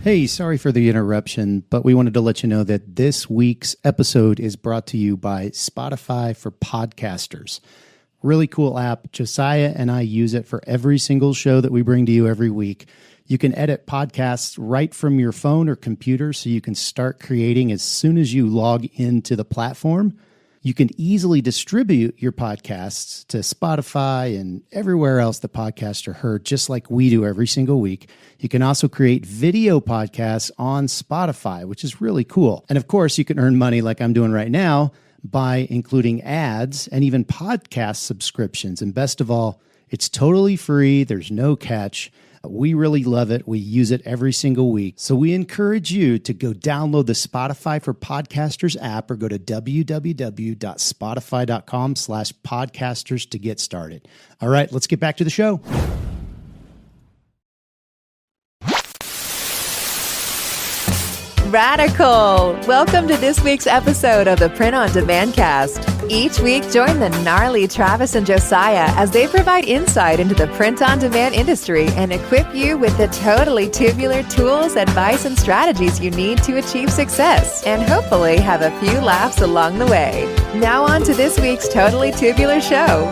Hey, sorry for the interruption, but we wanted to let you know that this week's episode is brought to you by Spotify for Podcasters. Really cool app. Josiah and I use it for every single show that we bring to you every week. You can edit podcasts right from your phone or computer, so you can start creating as soon as you log into the platform. You can easily distribute your podcasts to Spotify and everywhere else the podcasts are heard, just like we do every single week. You can also create video podcasts on Spotify, which is really cool. And of course, you can earn money like I'm doing right now by including ads and even podcast subscriptions. And best of all, it's totally free. There's no catch. We really love it. We use it every single week. So we encourage you to go download the Spotify for Podcasters app or go to www.spotify.com/podcasters to get started. All right, let's get back to the show. Radical! Welcome to this week's episode of the Print on Demand Cast. Each week, join the gnarly Travis and Josiah as they provide insight into the print on demand industry and equip you with the totally tubular tools, advice, and strategies you need to achieve success and hopefully have a few laughs along the way. Now on to this week's Totally Tubular show.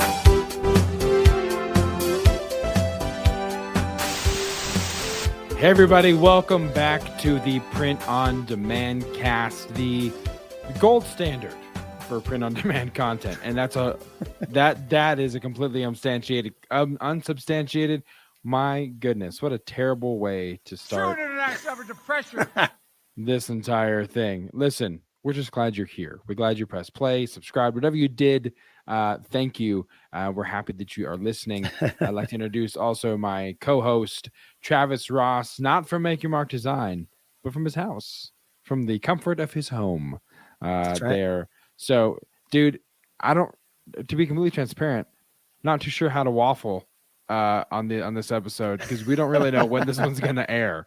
Hey everybody, welcome back to the Print on Demand Cast, the gold standard for print on demand content. And that is a completely unsubstantiated. My goodness, what a terrible way to start this entire thing. Listen, we're just glad you're here. We're glad you pressed play, subscribe, whatever you did. Thank you. We're happy that you are listening. I'd like to introduce also my co-host, Travis Ross, not from Make Your Mark Design, but from his house, from the comfort of his home. That's right. There. So, dude, to be completely transparent, not too sure how to waffle on this episode because we don't really know when this one's going to air.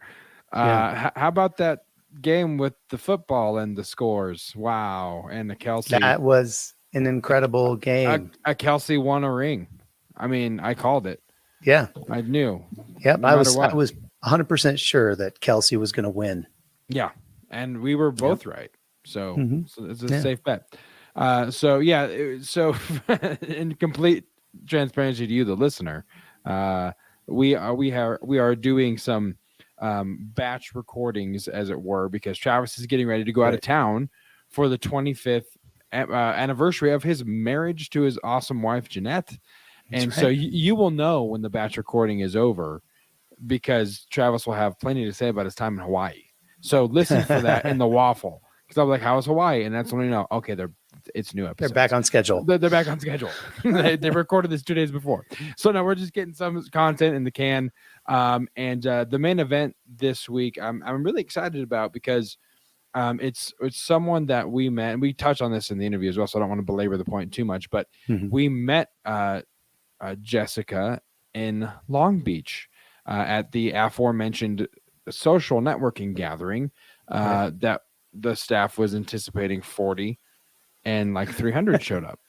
How about that game with the football and the scores? Wow. And the Kelsey. That was an incredible game. A Kelsey won a ring. I mean, I called it. Yeah. I knew. Yep. I was 100% sure that Kelsey was going to win. Yeah. And we were both right. So it's a safe bet. So in complete transparency to you, the listener, we are doing some batch recordings, as it were, because Travis is getting ready to go out of town for the 25th anniversary of his marriage to his awesome wife, Yanet. And so you will know when the batch recording is over because Travis will have plenty to say about his time in Hawaii. So listen for that in the waffle. Because I'm like, how is Hawaii? And that's when you know, okay, it's new episodes. They're back on schedule. They're back on schedule. they recorded this 2 days before. So now we're just getting some content in the can. And the main event this week, I'm really excited about because it's someone that we met, and we touched on this in the interview as well, so I don't want to belabor the point too much, but we met Jessica in Long Beach at the aforementioned social networking gathering that the staff was anticipating 40 and like 300 showed up.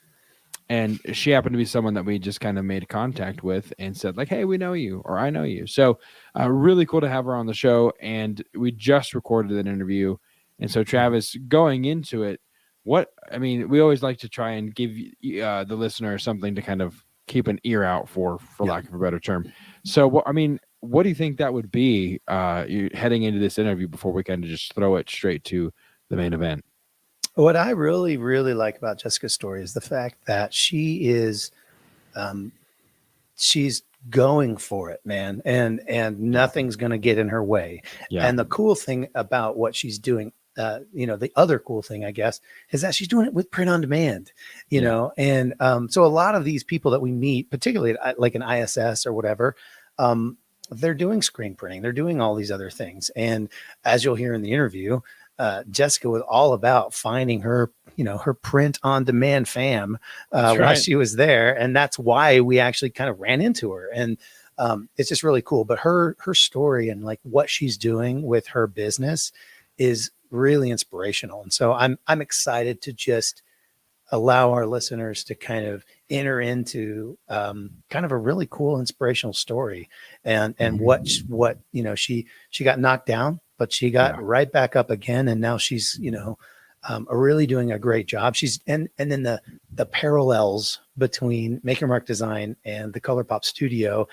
And she happened to be someone that we just kind of made contact with and said like, hey, we know you, or I know you. So really cool to have her on the show. And we just recorded an interview. And so Travis, going into it, we always like to try and give the listener something to kind of keep an ear out for lack of a better term. So, what do you think that would be you heading into this interview before we kind of just throw it straight to the main event? What I really, really like about Jessica's story is the fact that she is, she's going for it, man, and nothing's going to get in her way. Yeah. And the cool thing about what she's doing, the other cool thing, I guess, is that she's doing it with print on demand, you know, and so a lot of these people that we meet, particularly like an ISS or whatever, they're doing screen printing, they're doing all these other things. And as you'll hear in the interview, Jessica was all about finding her, her print on demand fam while she was there. And that's why we actually kind of ran into her. And it's just really cool. But her story and like what she's doing with her business is really inspirational. And so I'm excited to just allow our listeners to kind of enter into kind of a really cool inspirational story and what she got knocked down but she got right back up again. And now she's, really doing a great job. And then the parallels between Maker Mark Design and the ColourPop studio,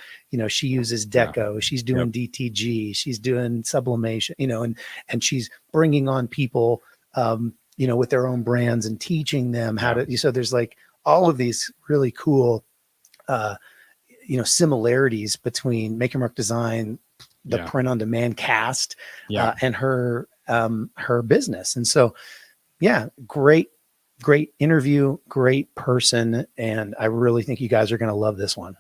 she uses Deco, she's doing DTG, she's doing sublimation, and she's bringing on people, with their own brands and teaching them how to, so there's like all of these really cool, similarities between Maker Mark Design, the print on demand cast, and her business. And so, great interview, great person. And I really think you guys are going to love this one.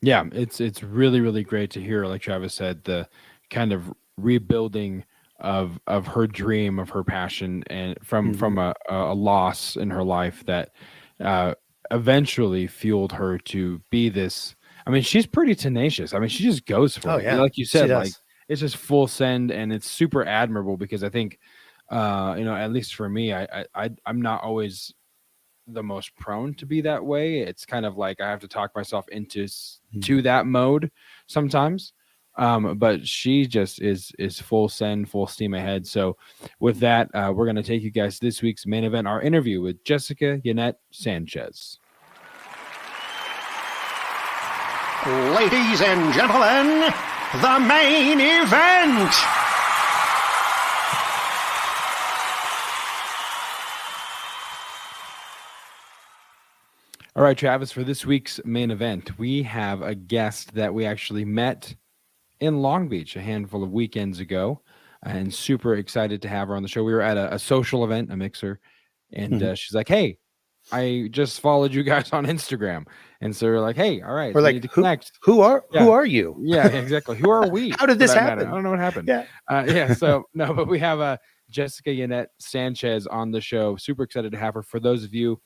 Yeah. It's really, really great to hear, like Travis said, the kind of rebuilding of her dream, of her passion, and from a loss in her life that eventually fueled her to be this. I mean, she's pretty tenacious. I mean, she just goes for it. Yeah. Like you said, like it's just full send, and it's super admirable because I think, at least for me, I'm not always the most prone to be that way. It's kind of like I have to talk myself into to that mode sometimes. But she just is full send, full steam ahead. So with that, we're going to take you guys to this week's main event, our interview with Jessica Yanet Sanchez. Ladies and gentlemen, the main event. All right, Travis, for this week's main event, we have a guest that we actually met in Long Beach a handful of weekends ago, and super excited to have her on the show. We were at a social event, a mixer, and she's like, "Hey, I just followed you guys on Instagram." And so we're like, "Hey, all right, we're like, need to connect. Who are you?" Yeah, exactly. Who are we? How did this happen? I don't know what happened. So no, but we have Jessica Yanet Sanchez on the show. Super excited to have her. For those of you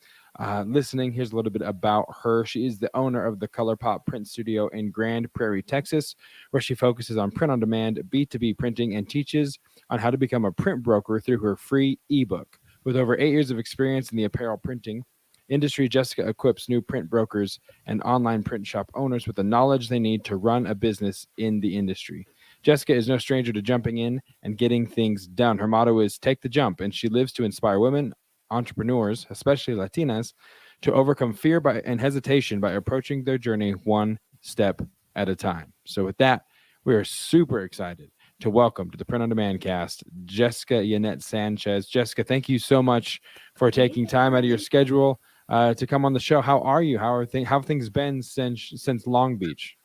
listening, here's a little bit about her. She is the owner of the ColourPop Print Studio in Grand Prairie, Texas, where she focuses on print on demand, B2B printing, and teaches on how to become a print broker through her free ebook. With over 8 years of experience in the apparel printing industry, Jessica equips new print brokers and online print shop owners with the knowledge they need to run a business in the industry. Jessica is no stranger to jumping in and getting things done. Her motto is "Take the jump," and she lives to inspire women entrepreneurs, especially Latinas, to overcome fear and hesitation by approaching their journey one step at a time. So with that, we are super excited to welcome to the Print on Demand cast, Jessica Yanet Sanchez. Jessica, thank you so much for taking time out of your schedule to come on the show. How are you? How have things been since Long Beach?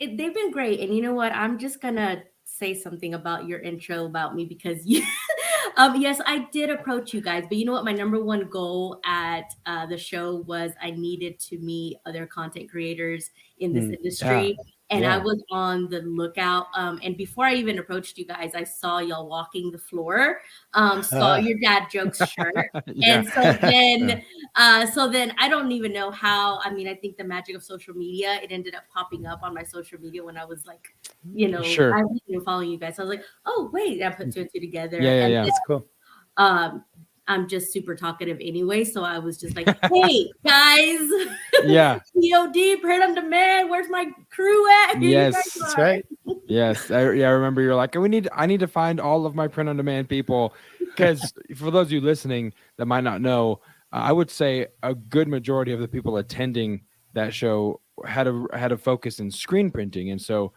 They've been great. And you know what? I'm just going to say something about your intro about me because you yes, I did approach you guys, but you know what? My number one goal at the show was I needed to meet other content creators in this industry. And I was on the lookout. And before I even approached you guys, I saw y'all walking the floor, saw your dad jokes shirt. And so then I don't even know how. I mean, I think the magic of social media, it ended up popping up on my social media when I was like, I was following you guys. So I was like, oh, wait, I put two and two together. Yeah. That's cool. I'm just super talkative anyway. So I was just like, hey, guys. Yeah. POD, print on demand. Where's my crew at? Yes, that's right. Yes. I remember you're like, I need to find all of my print on demand people. Because for those of you listening that might not know, I would say a good majority of the people attending that show had a focus in screen printing. And so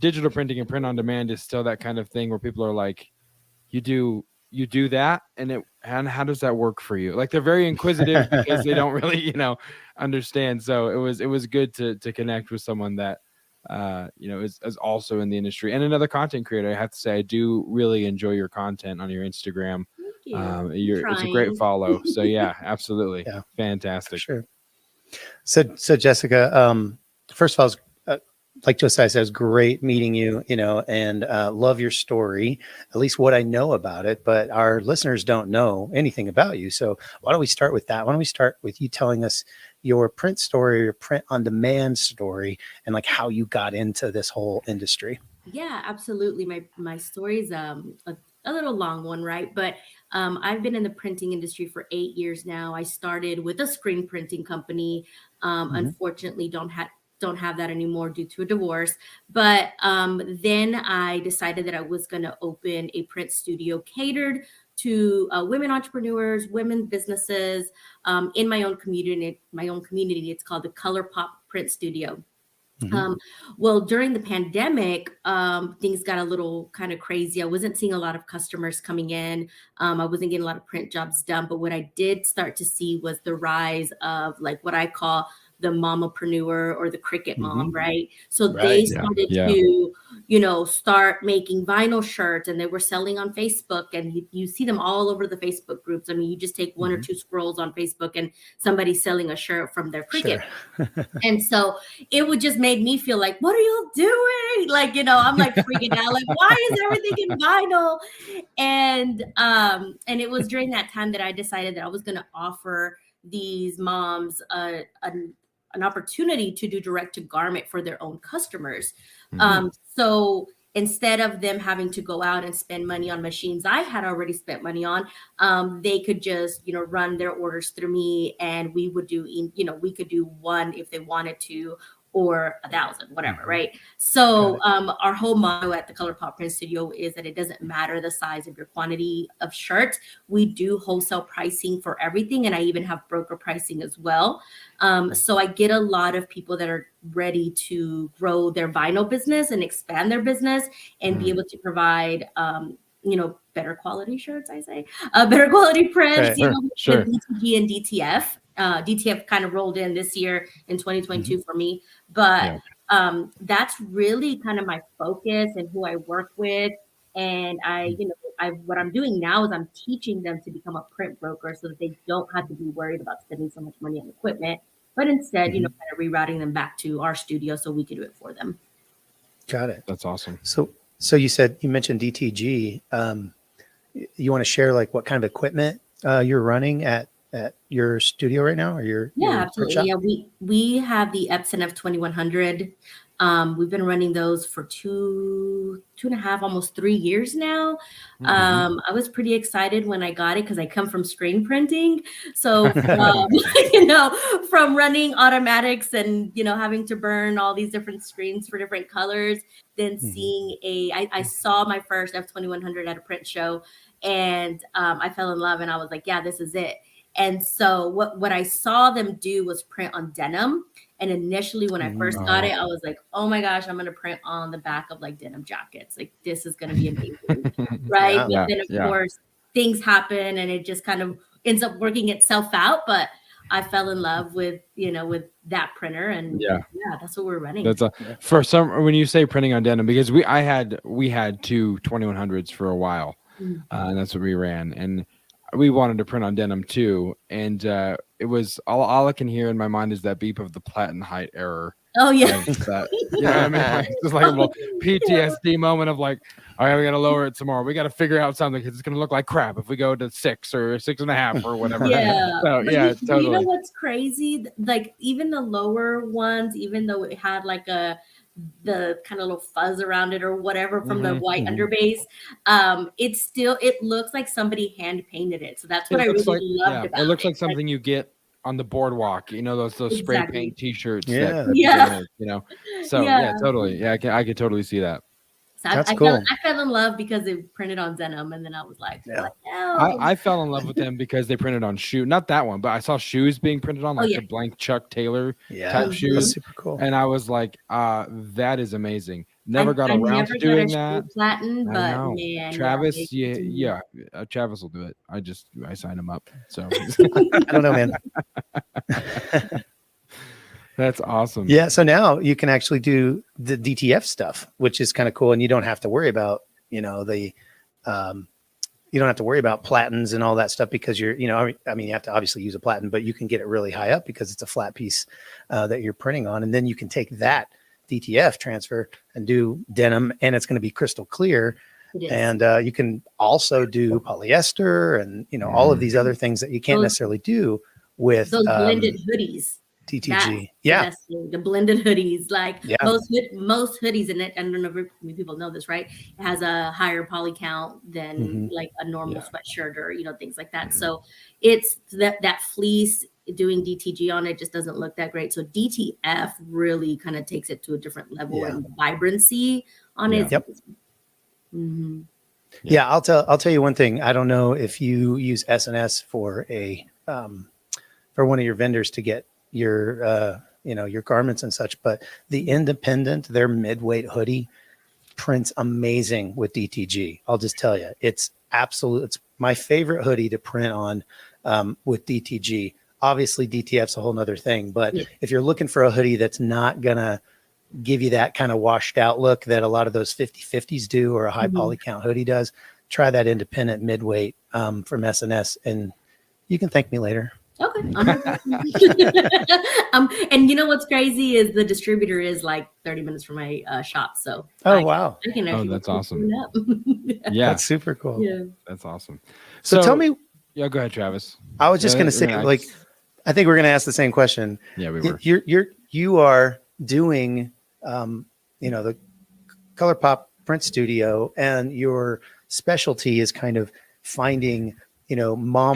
digital printing and print on demand is still that kind of thing where people are like, you do that, and how does that work for you? Like, they're very inquisitive because they don't really, understand. So it was good to connect with someone that, is also in the industry and another content creator. I have to say, I do really enjoy your content on your Instagram. Thank you. It's a great follow. So yeah, absolutely. Yeah. Fantastic. Sure. So Jessica, first of all, like Josiah says, great meeting you, and love your story, at least what I know about it, but our listeners don't know anything about you. So why don't we start with that? Why don't we start with you telling us your print story, your print on demand story, and like how you got into this whole industry? Yeah, absolutely. My story's a little long one, right? But I've been in the printing industry for 8 years now. I started with a screen printing company. Unfortunately, don't don't have that anymore due to a divorce. But then I decided that I was going to open a print studio catered to women entrepreneurs, women businesses in my own community. It's called the Color Pop Print Studio. Well, during the pandemic, things got a little kind of crazy. I wasn't seeing a lot of customers coming in. I wasn't getting a lot of print jobs done. But what I did start to see was the rise of like what I call the mamapreneur or the cricket mom, right? So they started to, start making vinyl shirts, and they were selling on Facebook, and you see them all over the Facebook groups. I mean, you just take one or two scrolls on Facebook and somebody's selling a shirt from their cricket. And so it would just made me feel like, what are y'all doing? Like, I'm like freaking out, like, why is everything in vinyl? And it was during that time that I decided that I was going to offer these moms an opportunity to do direct to garment for their own customers. So instead of them having to go out and spend money on machines I had already spent money on, they could just, run their orders through me, and we would do, we could do one if they wanted to, or 1,000, whatever, right? So our whole motto at the Color Pop Print Studio is that it doesn't matter the size of your quantity of shirts. We do wholesale pricing for everything, and I even have broker pricing as well. So I get a lot of people that are ready to grow their vinyl business and expand their business and be able to provide better quality shirts, I say, better quality prints, with DTG and DTF. DTF kind of rolled in this year in 2022 for me, but that's really kind of my focus and who I work with. And what I'm doing now is I'm teaching them to become a print broker so that they don't have to be worried about spending so much money on equipment, but instead, kind of rerouting them back to our studio so we can do it for them. Got it. That's awesome. So you mentioned DTG. You want to share like what kind of equipment you're running at your studio right now, or your absolutely. Yeah, we have the Epson F2100. We've been running those for two and a half, almost 3 years now. I was pretty excited when I got it because I come from screen printing. So, from running automatics and, having to burn all these different screens for different colors, then seeing I saw my first F2100 at a print show, and I fell in love, and I was like, yeah, this is it. And so what I saw them do was print on denim. And initially when I first got it, I was like, oh my gosh, I'm going to print on the back of like denim jackets. Like this is going to be amazing. Right. But then of course things happen and it just kind of ends up working itself out. But I fell in love with that printer, and that's what we're running. That's for some, when you say printing on denim, because we had 2 2100s for a while, and that's what we ran. And we wanted to print on denim too, and it was all I can hear in my mind is that beep of the platen height error. Oh yeah, it's just like a little PTSD moment of like, all right, we got to lower it some more. We got to figure out something because it's going to look like crap if we go to 6 or 6.5 or whatever. So totally. You know what's crazy? Like even the lower ones, even though it had like the kind of little fuzz around it or whatever from the white underbase, it looks like somebody hand painted it. So that's what I really loved about it. It looks like something you get on the boardwalk, those spray paint t-shirts. So totally. Yeah, I could totally see that. So I fell in love because they printed on denim, and then I was like, I fell in love with them because they printed on shoe. Not that one, but I saw shoes being printed on, like the blank Chuck Taylor type shoes. That's super cool. And I was like, that is amazing. Never got around to doing that. Platen, but man, Travis, Travis will do it. I sign him up. So I don't know, man. That's awesome. Yeah. So now you can actually do the DTF stuff, which is kind of cool. And you don't have to worry about, you don't have to worry about platens and all that stuff because you have to obviously use a platen, but you can get it really high up because it's a flat piece that you're printing on. And then you can take that DTF transfer and do denim, and it's going to be crystal clear. And you can also do polyester and, all of these other things that you can't necessarily do with those blended hoodies. DTG. The blended hoodies, like most hoodies in it. I don't know if many people know this, right? It has a higher poly count than like a normal sweatshirt or things like that. So it's that fleece doing DTG on it just doesn't look that great. So DTF really kind of takes it to a different level and vibrancy on it. Yep. Mm-hmm. Yeah, I'll tell you one thing. I don't know if you use SNS for for one of your vendors to get your your garments and such, but the Independent, their midweight hoodie prints amazing with DTG. I'll just tell you, it's my favorite hoodie to print on with DTG. Obviously DTF's a whole nother thing, but if you're looking for a hoodie that's not gonna give you that kind of washed out look that a lot of those 50/50s do, or a high poly count hoodie does, try that Independent midweight from SNS, and you can thank me later. Okay. And you know what's crazy is the distributor is like 30 minutes from my shop. So wow. I can actually that's awesome. Yeah, That's super cool. Yeah. That's awesome. So tell me. Yeah, go ahead, Travis. I was just going to say, I think we're going to ask the same question. Yeah, we were. You are doing, the Color Pop Print Studio, and your specialty is kind of finding, mompreneurs,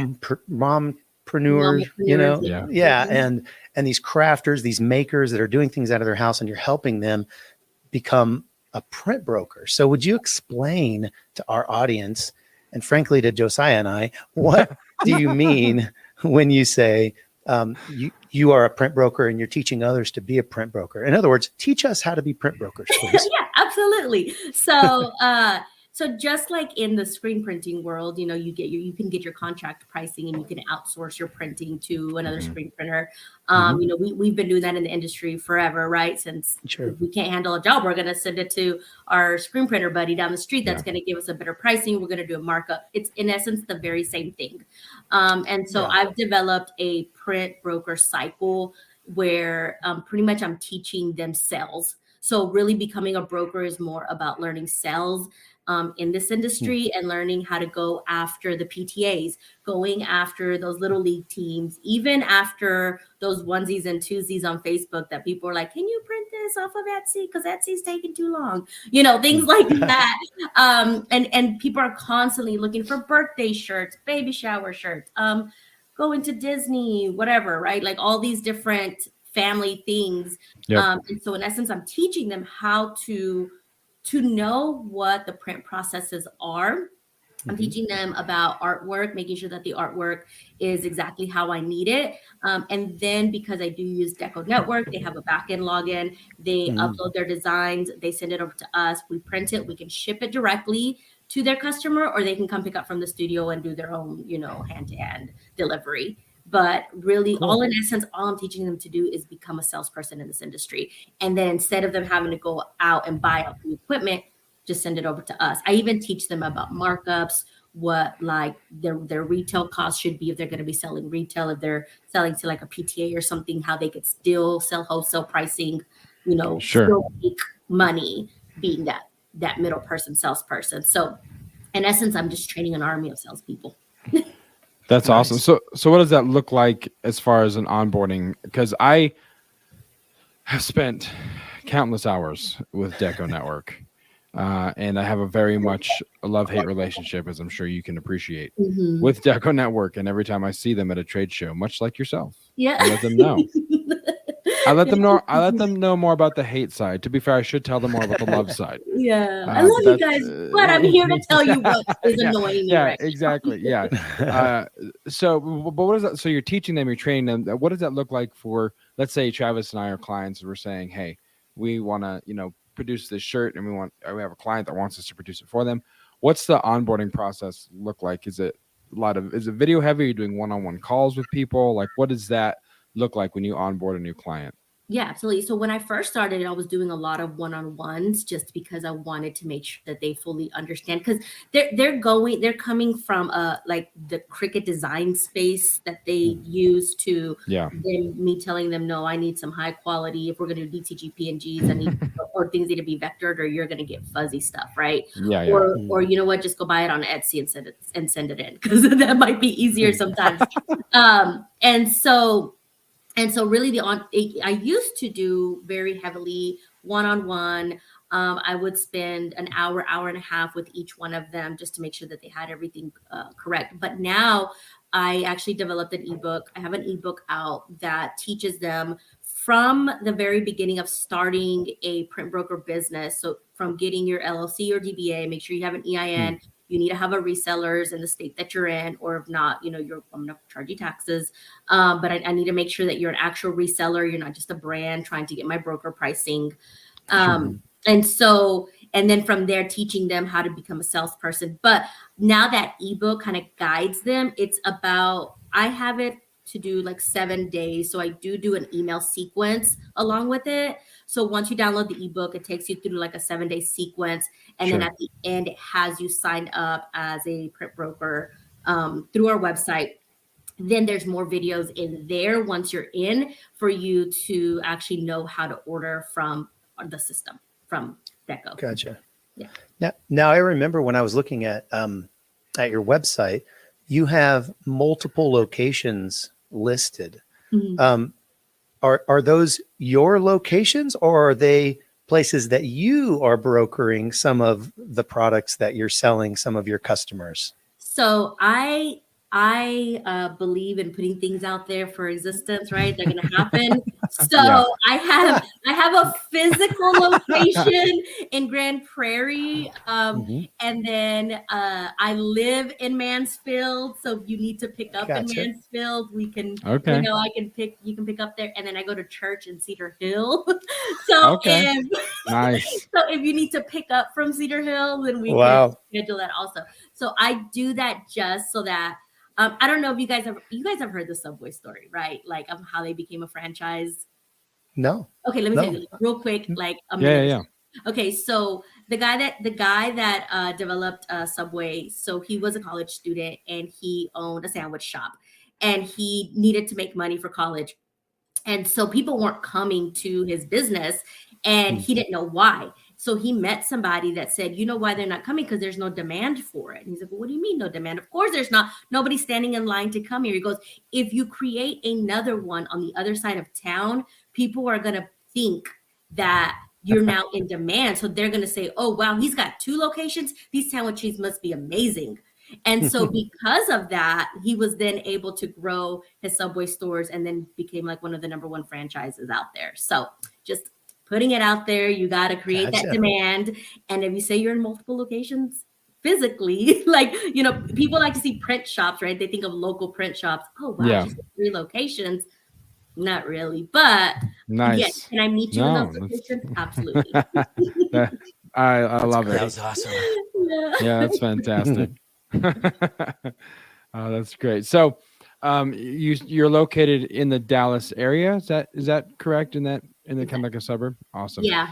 and these crafters, these makers that are doing things out of their house, and you're helping them become a print broker. So would you explain to our audience, and frankly to Josiah and I, what do you mean when you say you are a print broker and you're teaching others to be a print broker? In other words, teach us how to be print brokers, please. Yeah, absolutely. So so just like in the screen printing world, you can get your contract pricing, and you can outsource your printing to another screen printer. We've been doing that in the industry forever, right? Since we can't handle a job, we're going to send it to our screen printer buddy down the street that's going to give us a better pricing. We're going to do a markup. It's in essence the very same thing. And so I've developed a print broker cycle where pretty much I'm teaching them sales. So really becoming a broker is more about learning sales in this industry and learning how to go after the PTAs, going after those little league teams, even after those onesies and twosies on Facebook that people are like, can you print this off of Etsy? Because Etsy's taking too long, things like that. And people are constantly looking for birthday shirts, baby shower shirts, going to Disney, whatever, right? Like all these different family things. And so in essence, I'm teaching them how to know what the print processes are. I'm teaching them about artwork, making sure that the artwork is exactly how I need it. And then because I do use Deco Network, they have a backend login. They upload their designs. They send it over to us. We print it. We can ship it directly to their customer, or they can come pick up from the studio and do their own, hand-to-hand delivery. But really, all in essence, all I'm teaching them to do is become a salesperson in this industry. And then instead of them having to go out and buy out the equipment, just send it over to us. I even teach them about markups, what like their retail cost should be if they're going to be selling retail, if they're selling to like a PTA or something, how they could still sell wholesale pricing, still make money being that middle person salesperson. So in essence, I'm just training an army of salespeople. That's awesome. So what does that look like as far as an onboarding? Because I have spent countless hours with Deco Network, and I have a very much a love-hate relationship, as I'm sure you can appreciate, with Deco Network. And every time I see them at a trade show, much like yourself, I let them know. I let them know more about the hate side. To be fair, I should tell them more about the love side. Yeah, I love you guys, but I'm here to tell you what is annoying me. Yeah, right exactly. Yeah. But what is that? So you're teaching them, you're training them. What does that look like for, let's say, Travis and I are clients, and we're saying, hey, we want to, produce this shirt, and we have a client that wants us to produce it for them. What's the onboarding process look like? Is it video heavy? Are you doing one-on-one calls with people? Like, what does that look like when you onboard a new client? Yeah, absolutely. So when I first started, I was doing a lot of one-on-ones just because I wanted to make sure that they fully understand, because they're coming from like the Cricut design space that they use to me telling them, no, I need some high quality. If we're going to do DTG PNGs, I need or things need to be vectored, or you're going to get fuzzy stuff, right? Or you know what, just go buy it on Etsy and send it in, because that might be easier sometimes. And so really I used to do very heavily one-on-one. I would spend an hour, hour and a half with each one of them just to make sure that they had everything correct. But now I actually developed an ebook. I have an ebook out that teaches them from the very beginning of starting a print broker business. So from getting your LLC or DBA, make sure you have an EIN. You need to have a resellers in the state that you're in, or if not, I'm going to charge you taxes. But I need to make sure that you're an actual reseller. You're not just a brand trying to get my broker pricing. And then from there, teaching them how to become a salesperson. But now that ebook kind of guides them. It's about, I have it to do like 7 days. So I do an email sequence along with it. So once you download the ebook, it takes you through like a 7-day sequence. And then at the end, it has you signed up as a print broker through our website. Then there's more videos in there once you're in for you to actually know how to order from the system, from Deco. Gotcha. Yeah. Now I remember when I was looking at your website, you have multiple locations listed. Are those your locations, or are they places that you are brokering some of the products that you're selling some of your customers? So I believe in putting things out there for existence, right? They're going to happen. So I have a physical location in Grand Prairie. And then I live in Mansfield. So if you need to pick up in Mansfield, we can, you can pick up there. And then I go to church in Cedar Hill. So if you need to pick up from Cedar Hill, then we can schedule that also. So I do that just so that I don't know if you guys have heard the Subway story, right? Like of how they became a franchise. No. Okay, let me tell you real quick, like a minute. Okay, so the guy that developed Subway, so he was a college student and he owned a sandwich shop, and he needed to make money for college, and so people weren't coming to his business, and he didn't know why. So he met somebody that said, you know why they're not coming? Because there's no demand for it. And he's like, well, what do you mean no demand? Of course there's not. Nobody's standing in line to come here. He goes, if you create another one on the other side of town, people are going to think that you're now in demand. So they're going to say, oh, wow, he's got 2 locations. These sandwiches must be amazing. And so because of that, he was then able to grow his Subway stores and then became like one of the #1 franchises out there. So just putting it out there, you got to create that demand. And if you say you're in multiple locations physically, like, people like to see print shops, right? They think of local print shops. Oh, wow, just 3 locations. Not really, but yes, can I meet you in those locations? Absolutely. I love it. That was awesome. Yeah, that's fantastic. That's great. So you're located in the Dallas area. Is that correct? In the kind of like a suburb? Awesome. Yeah.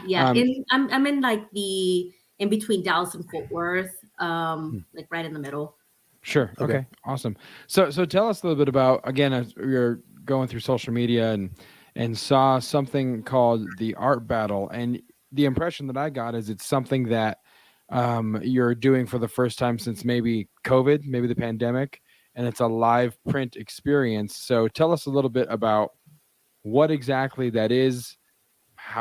I'm in like in between Dallas and Fort Worth, like right in the middle. Sure. Okay. Awesome. So tell us a little bit about, again, as you're going through social media and saw something called the Art Battle, and the impression that I got is it's something that you're doing for the first time since maybe COVID, maybe the pandemic, and it's a live print experience. So tell us a little bit about what exactly that is,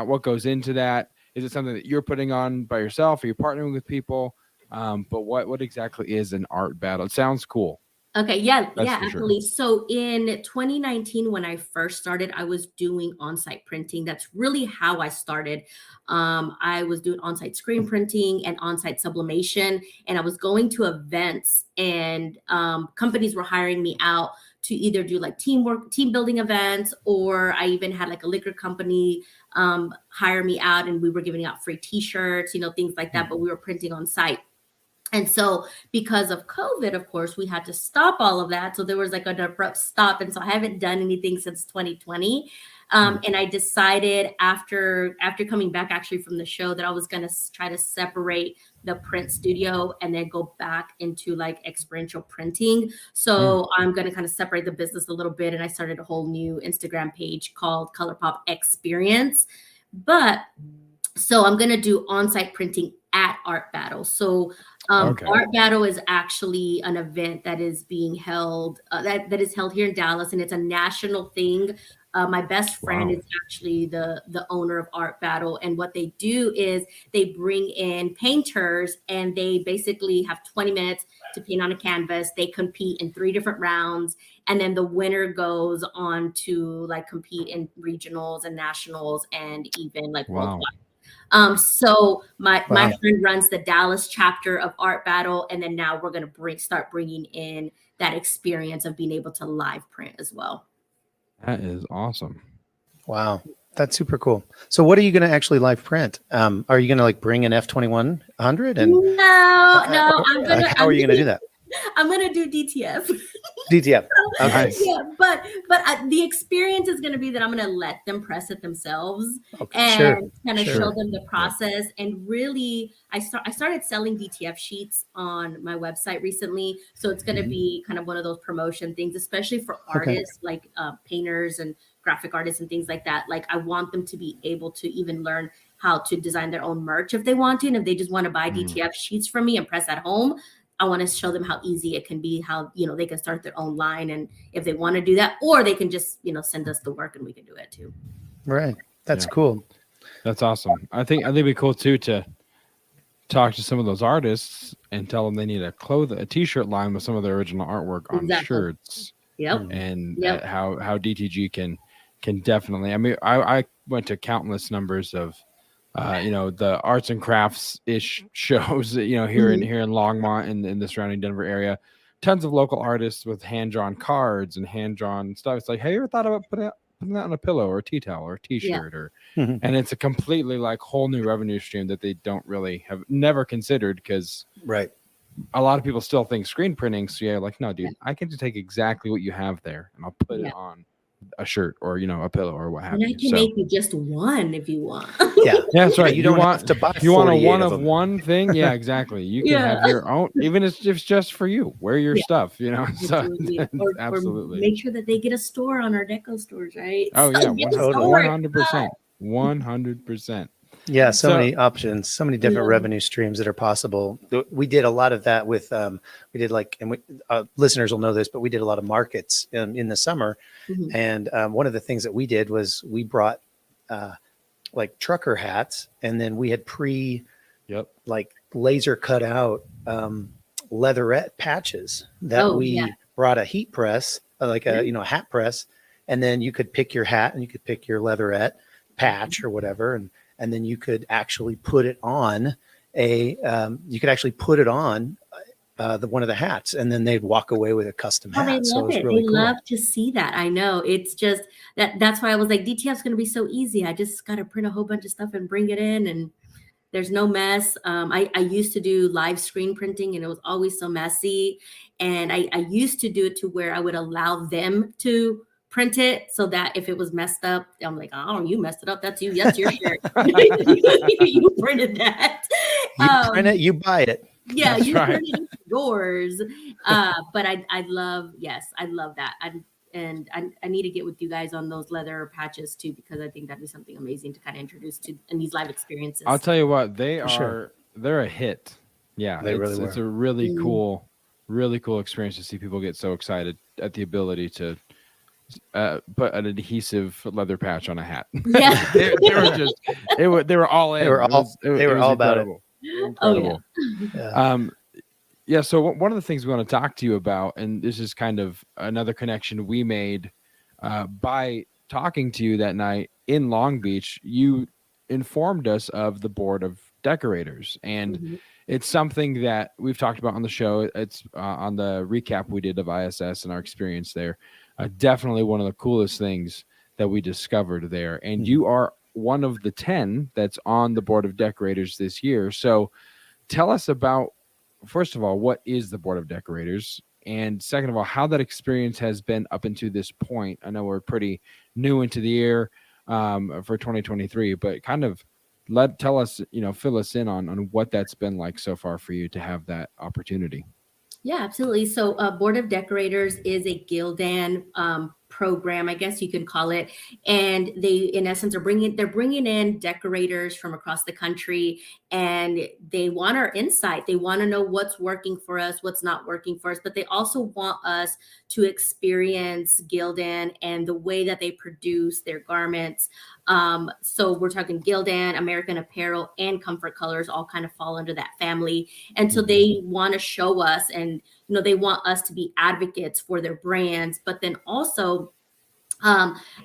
what goes into that. Is it something that you're putting on by yourself? Are you partnering with people? But what exactly is an art battle? It sounds cool. Okay. Yeah, absolutely. Sure. So in 2019, when I first started, I was doing on-site printing. That's really how I started. I was doing on-site screen printing and on-site sublimation, and I was going to events, and companies were hiring me out to either do like team building events, or I even had like a liquor company hire me out, and we were giving out free t-shirts, things like that, but we were printing on site. And so because of COVID, of course, we had to stop all of that. So there was like an abrupt stop. And so I haven't done anything since 2020. And I decided after coming back actually from the show that I was going to try to separate the print studio and then go back into like experiential printing. So I'm going to kind of separate the business a little bit. And I started a whole new Instagram page called ColourPop Experience. So I'm going to do on-site printing at Art Battle. So Art Battle is actually an event that is being held, that is held here in Dallas, and it's a national thing. My best friend is actually the owner of Art Battle, and what they do is they bring in painters, and they basically have 20 minutes to paint on a canvas. They compete in 3 different rounds, and then the winner goes on to like compete in regionals and nationals and even like worldwide. So my friend runs the Dallas chapter of Art Battle, and then now we're going to start bringing in that experience of being able to live print as well. That is awesome. Wow. That's super cool. So what are you going to actually live print? Are you going to like bring an F2100 and no, how are you going to do that? I'm going to do DTF. DTF. Okay. Nice. Yeah, but the experience is going to be that I'm going to let them press it themselves and kind of show them the process. And really, I started selling DTF sheets on my website recently, so it's going to be kind of one of those promotion things, especially for artists like painters and graphic artists and things like that. Like, I want them to be able to even learn how to design their own merch if they want to, and if they just want to buy DTF sheets from me and press at home. I want to show them how easy it can be, how, they can start their own line. And if they want to do that, or they can just, send us the work and we can do it too. Right. That's cool. That's awesome. I think it'd be cool too, to talk to some of those artists and tell them they need a t-shirt line with some of their original artwork on shirts. Yep. And how DTG can definitely, I mean, I went to countless numbers of, the arts and crafts ish shows, here in Longmont and in the surrounding Denver area, tons of local artists with hand-drawn cards and hand-drawn stuff. It's like, hey, you ever thought about putting that on a pillow or a tea towel or a t-shirt and it's a completely like whole new revenue stream that they don't really have never considered, because a lot of people still think screen printing. So like, no, dude, I can just take exactly what you have there and I'll put it on a shirt or a pillow or what have you. And I can make you just one if you want. That's right. You don't have to buy. You want a one of one thing? Yeah, exactly. You can have your own, even if it's just for you. Wear your stuff, So absolutely. Or make sure that they get a store on our deco stores, right? Oh yeah, 100%. 100%. Yeah, so many options, so many different revenue streams that are possible. We did a lot of that with, listeners will know this, but we did a lot of markets in the summer. And one of the things that we did was we brought like trucker hats, and then we had like laser cut out leatherette patches that brought a heat press, like a hat press, and then you could pick your hat and you could pick your leatherette patch or whatever, and then you could actually put it on one of the hats, and then they'd walk away with a custom hat. They love it. Really love to see that. I know. It's just that's why I was like, DTF's going to be so easy. I just got to print a whole bunch of stuff and bring it in, and there's no mess. I used to do live screen printing, and it was always so messy. And I used to do it to where I would allow them to print it, so that if it was messed up, I'm like, oh, you messed it up. That's you. That's your shirt. You printed that. You print it, you buy it. Yeah, you print it, it's yours. But I love that. I need to get with you guys on those leather patches too, because I think that'd be something amazing to kind of introduce to in these live experiences. I'll tell you what, they're a hit. Yeah, it's a really cool experience to see people get so excited at the ability to put an adhesive leather patch on a hat. Yeah, they were all in. They were all about it. Incredible. Oh, yeah. So one of the things we want to talk to you about, and this is kind of another connection we made by talking to you that night in Long Beach. You informed us of the board of decorators, and it's something that we've talked about on the show. It's on the recap we did of ISS and our experience there. Definitely one of the coolest things that we discovered there. And you are one of the 10 that's on the board of decorators this year. So tell us about, first of all, what is the board of decorators? And second of all, how that experience has been up until this point. I know we're pretty new into the year for 2023, but kind of tell us, fill us in on what that's been like so far for you to have that opportunity. Yeah, absolutely. So Board of Decorators is a Gildan program, I guess you could call it. And they, in essence, they're bringing in decorators from across the country, and they want our insight. They want to know what's working for us, what's not working for us, but they also want us to experience Gildan and the way that they produce their garments. So we're talking Gildan, American Apparel, and Comfort Colors all kind of fall under that family. And so they want to show us, and they want us to be advocates for their brands, but then also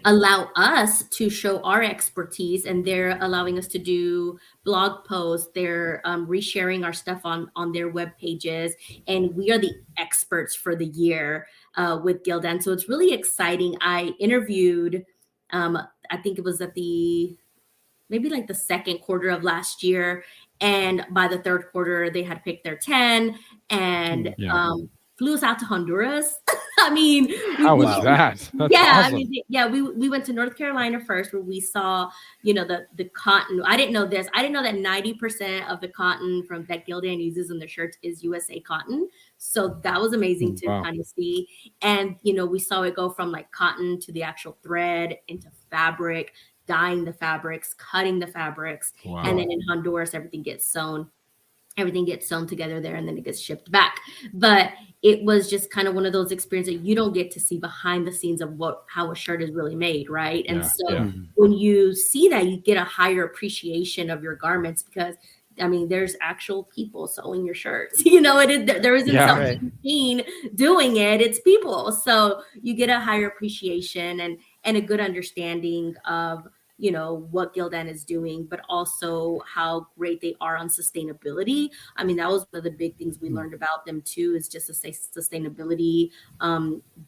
allow us to show our expertise. And they're allowing us to do blog posts. They're resharing our stuff on their web pages, and we are the experts for the year with Gildan. So it's really exciting. I interviewed, I think it was at maybe like the second quarter of last year. And by the third quarter, they had picked their 10 and flew us out to Honduras. I mean, how was that? That's awesome. I mean, we went to North Carolina first, where we saw, the cotton. I didn't know this. I didn't know that 90% of the cotton that Gildan uses in their shirts is USA cotton. So that was amazing to kind of see. And, we saw it go from like cotton to the actual thread into fabric, dyeing the fabrics, cutting the fabrics. Wow. And then in Honduras, everything gets sewn together there, and then it gets shipped back. But it was just kind of one of those experiences that you don't get to see behind the scenes of how a shirt is really made, right? And when you see that, you get a higher appreciation of your garments, because I mean, there's actual people sewing your shirts. There isn't some machine doing it. It's people. So you get a higher appreciation and a good understanding of what Gildan is doing, but also how great they are on sustainability. I mean, that was one of the big things we learned about them too, is just to say sustainability,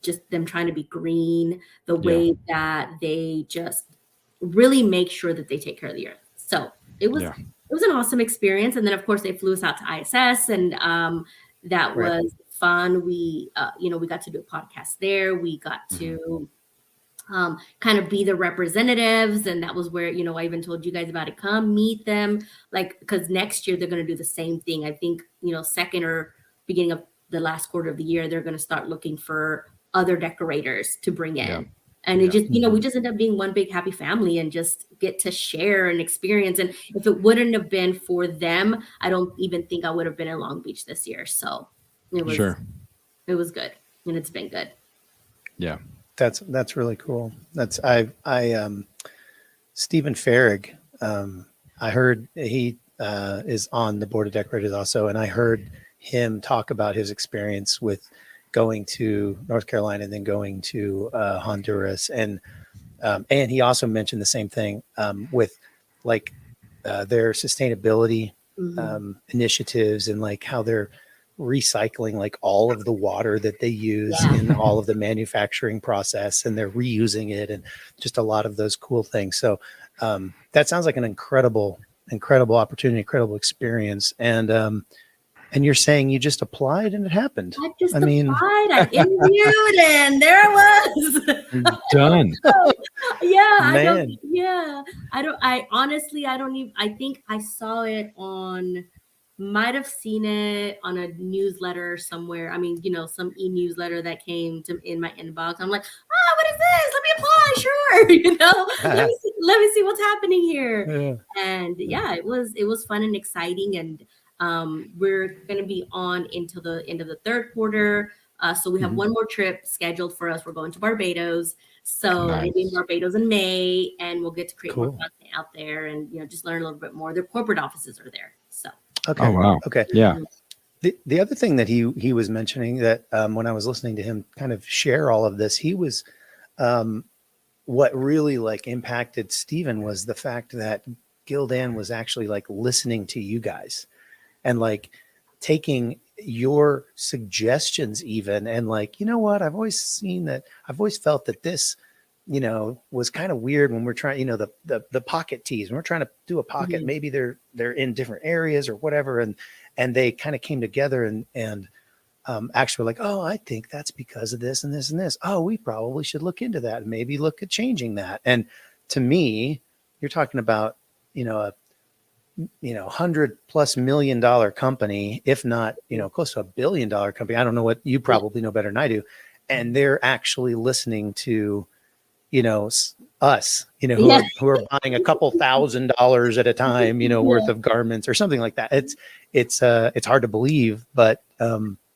just them trying to be green, the way that they just really make sure that they take care of the earth. So it was an awesome experience. And then of course they flew us out to ISS, and that was fun. We got to do a podcast there. We got to kind of be the representatives. And that was where, I even told you guys about it. Come meet them, because next year they're going to do the same thing. I think, second or beginning of the last quarter of the year, they're going to start looking for other decorators to bring in. Yeah. And it just, we just end up being one big happy family and just get to share and experience. And if it wouldn't have been for them, I don't even think I would have been in Long Beach this year. So it was good. And it's been good. Yeah. That's really cool. Stephen Farrig, I heard he is on the board of decorators also, and I heard him talk about his experience with going to North Carolina and then going to Honduras, and he also mentioned the same thing with their sustainability initiatives, and like how they're recycling like all of the water that they use in all of the manufacturing process, and they're reusing it, and just a lot of those cool things. So that sounds like an incredible opportunity, incredible experience. And you're saying you just applied and it happened. I applied, I interviewed, and there I was. Done. I think I saw it might have seen it on a newsletter somewhere. I mean, some e-newsletter that came in my inbox. I'm like, what is this? Let me apply. Sure. Let me see what's happening here. Yeah. And it was fun and exciting. And we're going to be on until the end of the third quarter. So we have one more trip scheduled for us. We're going to Barbados. So we'll be in Barbados in May, and we'll get to create more content out there and, just learn a little bit more. Their corporate offices are there. So. Okay. Oh, wow. Okay. Yeah. The other thing that he was mentioning that when I was listening to him kind of share all of this, he was what really impacted Stephen was the fact that Gildan was actually listening to you guys and taking your suggestions even, and you know what, I've always felt that this was kind of weird when we're trying, the pocket tees, when we're trying to do a pocket, maybe they're in different areas or whatever. And they kind of came together and actually were oh, I think that's because of this and this and this. Oh, we probably should look into that and maybe look at changing that. And to me, you're talking about, a $100+ million company, if not, close to $1 billion company. I don't know what you probably know better than I do. and they're actually listening to, us, who are buying a couple $1,000s at a time, worth of garments or something like that. It's hard to believe, but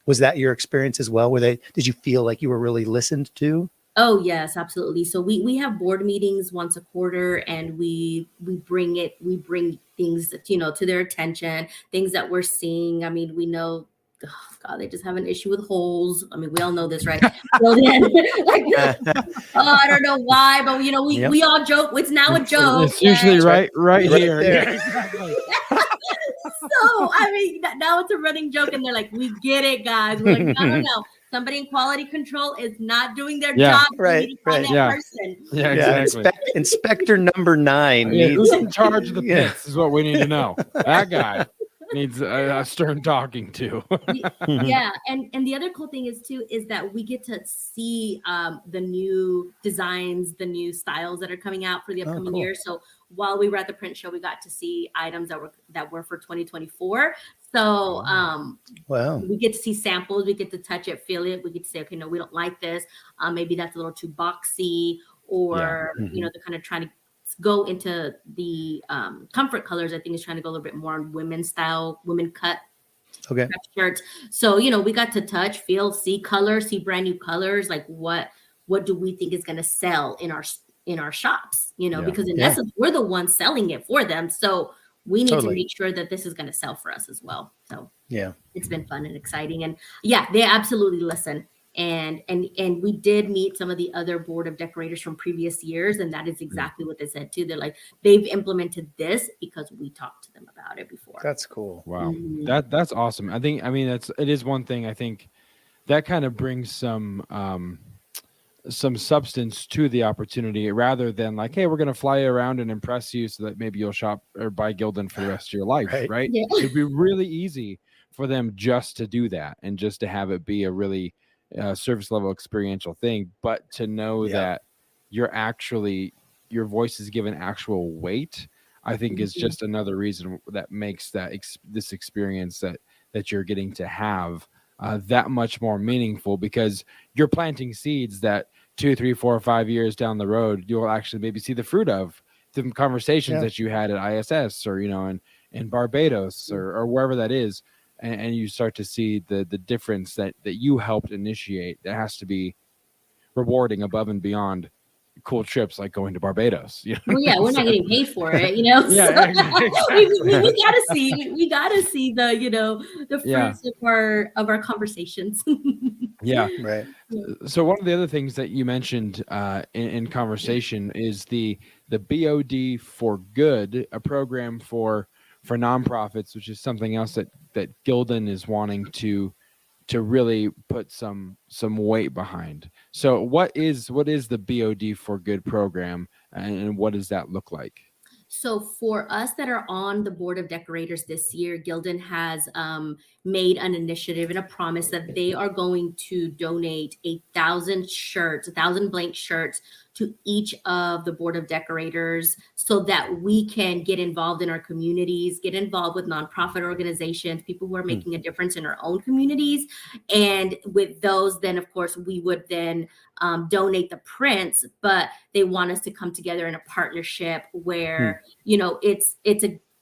was that your experience as well? Did you feel like you were really listened to? Oh yes, absolutely. So we have board meetings once a quarter, and we bring things, to their attention, things that we're seeing. I mean, we know, oh God, they just have an issue with holes. I mean, we all know this, right? So then, I don't know why, but we all joke. It's now a joke. It's usually right here. There. Yeah, exactly. So I mean, now it's a running joke, and they're like, "We get it, guys." We're like, no. Somebody in quality control is not doing their job. Right. We need to find that person. Yeah, exactly. Inspector number 9 needs. Who's in charge of the pits is what we need to know. That guy needs a stern talking to. Yeah, and the other cool thing is that we get to see the new designs, the new styles that are coming out for the upcoming year. So while we were at the print show, we got to see items that were for 2024. So wow, we get to see samples, we get to touch it, feel it. We get to say, okay, no, we don't like this. Maybe that's a little too boxy, or they're kind of trying to go into the comfort colors. I think is trying to go a little bit more on women's style, women cut shirts. So we got to touch, feel, see colors, see brand new colors. Like what do we think is going to sell in our shops? Because in essence, we're the ones selling it for them. So we need to make sure that this is going to sell for us as well. So it's been fun and exciting, and they absolutely listen. And we did meet some of the other board of decorators from previous years, and that is exactly what they said too. They're like, they've implemented this because we talked to them about it before. That's cool. Wow, that's awesome. It is one thing. I think that kind of brings some substance to the opportunity, rather than like, hey, we're going to fly around and impress you so that maybe you'll shop or buy Gildan for the rest of your life, right? Yeah. It'd be really easy for them just to do that and just to have it be a really service level experiential thing, but to know that your voice is given actual weight, I think is just another reason that makes this experience that you're getting to have that much more meaningful, because you're planting seeds that 2, 3, 4, 5 years down the road, you'll actually maybe see the fruit of the conversations that you had at ISS or, in Barbados or wherever that is. And you start to see the difference that you helped initiate. That has to be rewarding above and beyond cool trips like going to Barbados. Well, we're not getting paid for it, we gotta see the fruits of our conversations. Right. So one of the other things that you mentioned in conversation is the BOD for Good, a program for nonprofits, which is something else that Gildan is wanting to really put some weight behind. So what is the BOD for Good program, and what does that look like? So for us that are on the board of decorators this year, Gildan has made an initiative and a promise that they are going to donate 1,000 blank shirts to each of the board of decorators, so that we can get involved in our communities, get involved with nonprofit organizations, people who are making a difference in our own communities. And with those, then of course, we would then donate the prints, but they want us to come together in a partnership where,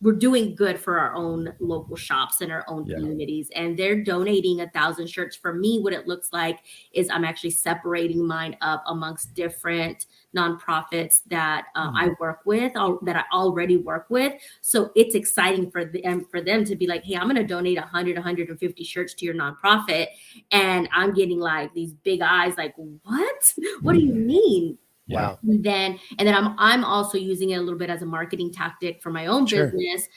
we're doing good for our own local shops and our own communities. And they're donating 1,000 shirts. For me, what it looks like is I'm actually separating mine up amongst different nonprofits that I work with, that I already work with. So it's exciting for them to be like, hey, I'm going to donate 150 shirts to your nonprofit. And I'm getting like these big eyes, like, what? What do you mean? Wow. And then I'm also using it a little bit as a marketing tactic for my own business,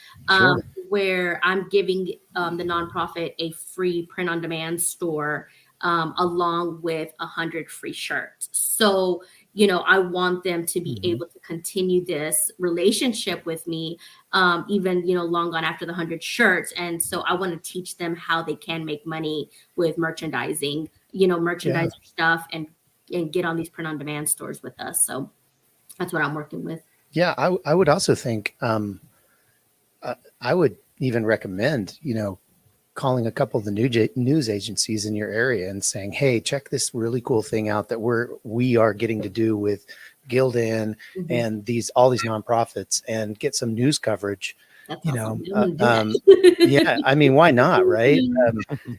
where I'm giving the nonprofit a free print on demand store along with 100 free shirts. So, I want them to be able to continue this relationship with me, even, long gone after the 100 shirts. And so I want to teach them how they can make money with merchandising, stuff, and get on these print on demand stores with us. So that's what I'm working with. Yeah. I would also think, I would even recommend, calling a couple of the news agencies in your area and saying, hey, check this really cool thing out that we are getting to do with Gildan and all these nonprofits, and get some news coverage. That's You awesome. know, yeah, I mean, why not, right?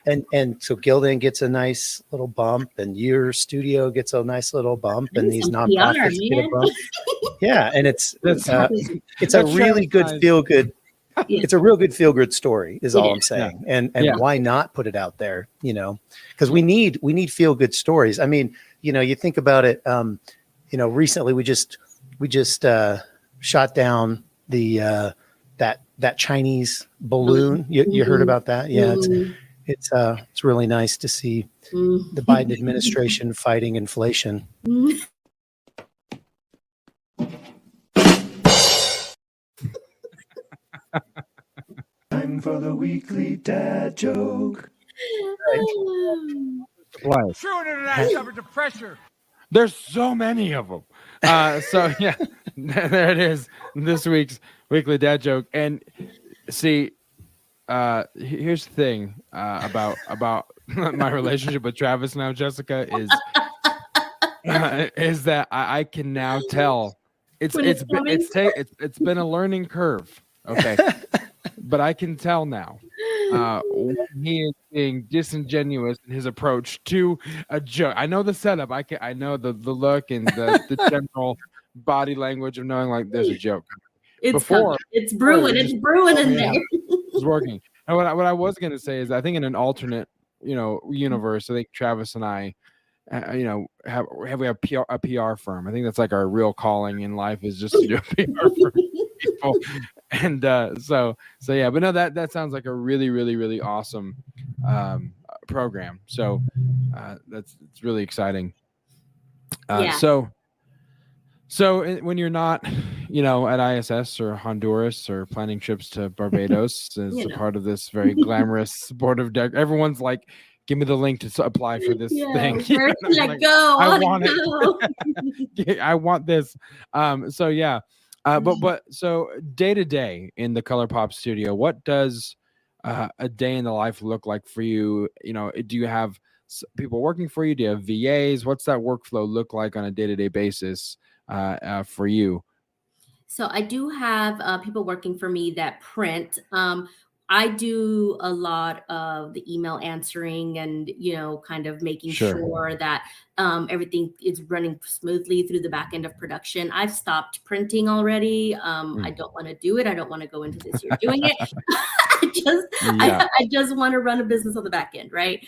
And so Gildan gets a nice little bump, and your studio gets a nice little bump, and these nonprofits get a bump. Yeah, and it's a really good feel good. It's a real good feel good story, is all I'm saying. And why not put it out there? You know, because we need feel good stories. I mean, you know, you think about it. You know, recently we just shot down the that Chinese balloon. You heard about that? Yeah, it's really nice to see the Biden administration fighting inflation. Time for the weekly dad joke. True internet covered the pressure. There's so many of them. So yeah, there it is. This week's weekly dad joke. And see, here's the thing about my relationship with Travis now, Jessica, is that I can now tell it's been a learning curve. Okay. But I can tell now when he is being disingenuous in his approach to a joke. I know the setup. I know the look and the general body language of knowing like there's a joke. It's brewing. It's brewing in there. It's working. And what I was going to say is I think in an alternate, you know, universe, I think Travis and I, you know, we have a PR firm. I think that's like our real calling in life, is just to do a PR for people. And so yeah, but no, that sounds like a really, really, really awesome program. So it's really exciting. So when you're not, you know, at ISS or Honduras or planning trips to Barbados as a part of this very glamorous board of everyone's like, give me the link to apply for this thing. Where can I go? I want it. I want this. So yeah. But so day to day in the ColourPop studio, what does a day in the life look like for you? You know, do you have people working for you? Do you have VAs? What's that workflow look like on a day-to-day basis for you? So I do have people working for me that print. I do a lot of the email answering and, you know, kind of making sure that everything is running smoothly through the back end of production. I've stopped printing already. I don't want to do it. I don't want to go into this year doing it. I just want to run a business on the back end, right?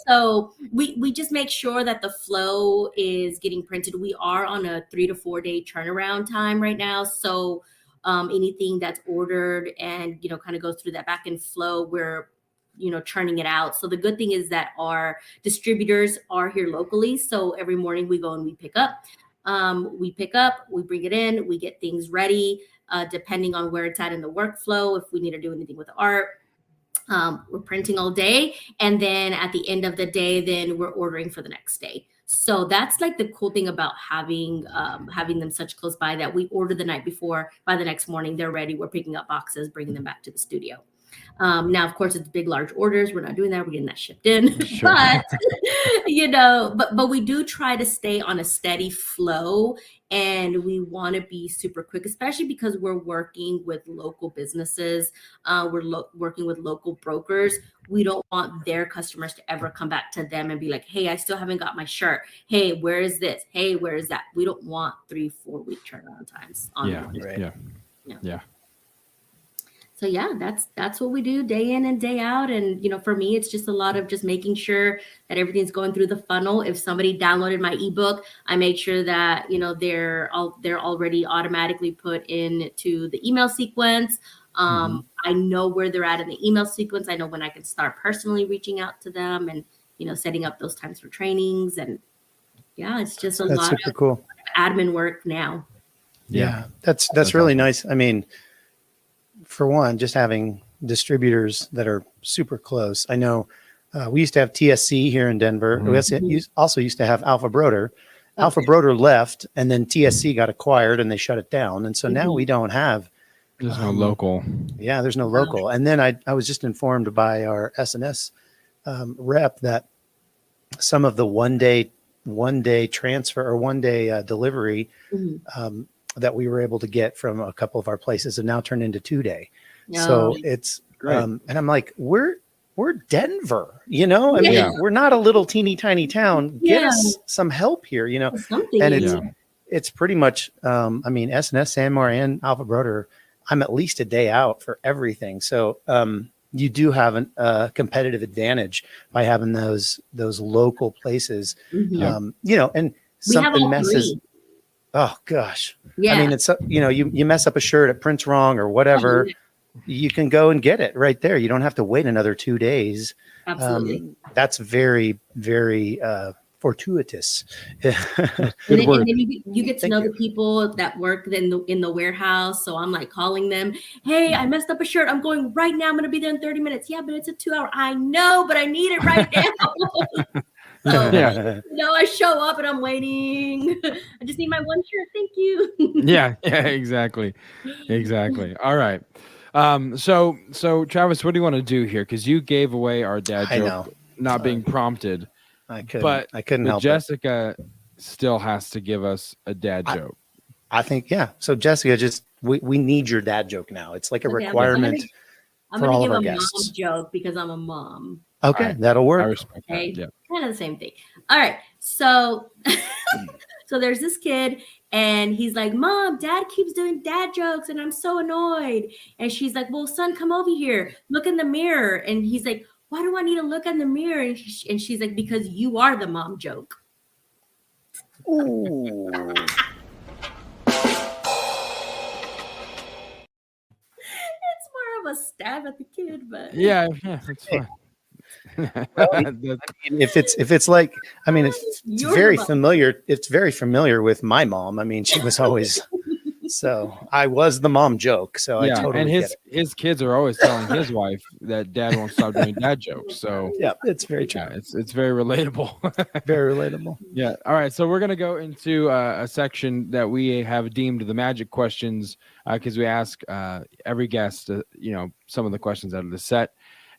So we just make sure that the flow is getting printed. We are on a 3 to 4 day turnaround time right now. So anything that's ordered and, you know, kind of goes through that back end flow, we're, you know, churning it out. So the good thing is that our distributors are here locally. So every morning we go and we pick up, we bring it in, we get things ready, depending on where it's at in the workflow. If we need to do anything with art, we're printing all day. And then at the end of the day, then we're ordering for the next day. So that's like the cool thing about having them such close by, that we order the night before. By the next morning, they're ready. We're picking up boxes, bringing them back to the studio. Now, of course, it's big, large orders. We're not doing that. We're getting that shipped in. But, you know, but we do try to stay on a steady flow, and we want to be super quick, especially because we're working with local businesses. We're working with local brokers. We don't want their customers to ever come back to them and be like, hey, I still haven't got my shirt. Hey, where is this? Hey, where is that? We don't want 3-4 week turnaround times on Yeah. So yeah, that's what we do day in and day out. And, you know, for me, it's just a lot of just making sure that everything's going through the funnel. If somebody downloaded my ebook, I make sure that, you know, they're already automatically put into the email sequence. I know where they're at in the email sequence. I know when I can start personally reaching out to them and, you know, setting up those times for trainings. And yeah, it's just a lot of cool admin work now. Yeah, that's really nice. I mean, for one, just having distributors that are super close. I know we used to have TSC here in Denver. We also used to have Alpha Broder. Alpha Broder left, and then TSC got acquired and they shut it down. And so now we don't have There's no local. Yeah, there's no local. And then I was just informed by our SNS rep that some of the one day transfer or 1 day delivery that we were able to get from a couple of our places have now turned into 2 day. So it's and I'm like, we're Denver, I mean, we're not a little teeny tiny town. Get us some help here, and it's pretty much, I mean, SNS, Sanmar, and Alpha Broder, I'm at least a day out for everything. So you do have a competitive advantage by having those local places, and something messes. 3. Oh gosh. I mean, it's, you mess up a shirt, it prints wrong or whatever. You can go and get it right there. You don't have to wait another 2 days. Absolutely. That's very, very fortuitous. And then you get to know the people that work in the warehouse. So I'm like calling them, hey, I messed up a shirt. I'm going right now. I'm going to be there in 30 minutes. Yeah, but it's a 2 hour. I know, but I need it right now. So, I show up and I'm waiting. I just need my one shirt. Thank you. yeah, exactly. All right. So Travis, what do you want to do here? Because you gave away our dad joke not being prompted. I couldn't help Jessica still has to give us a dad joke. I think, So Jessica, we need your dad joke now. It's like a requirement for all of our guests. I'm going to give a mom joke because I'm a mom. Okay, right. That'll work. I respect that. Yeah. Kind of the same thing. All right. So so there's this kid and he's like, Mom, Dad keeps doing dad jokes and I'm so annoyed. And she's like, well, son, come over here. Look in the mirror. And he's like, why do I need to look in the mirror? And she's like, because you are the mom joke. Ooh. It's more of a stab at the kid, but yeah, it's fine. If it's like, I mean, it's very familiar. It's very familiar with my mom. I mean, she was always. So I was the mom joke. So I totally and get it. His kids are always telling his wife that dad won't stop doing dad jokes. So it's very true. It's very relatable. Very relatable. Yeah. All right. So we're gonna go into a section that we have deemed the magic questions because we ask every guest, some of the questions out of the set.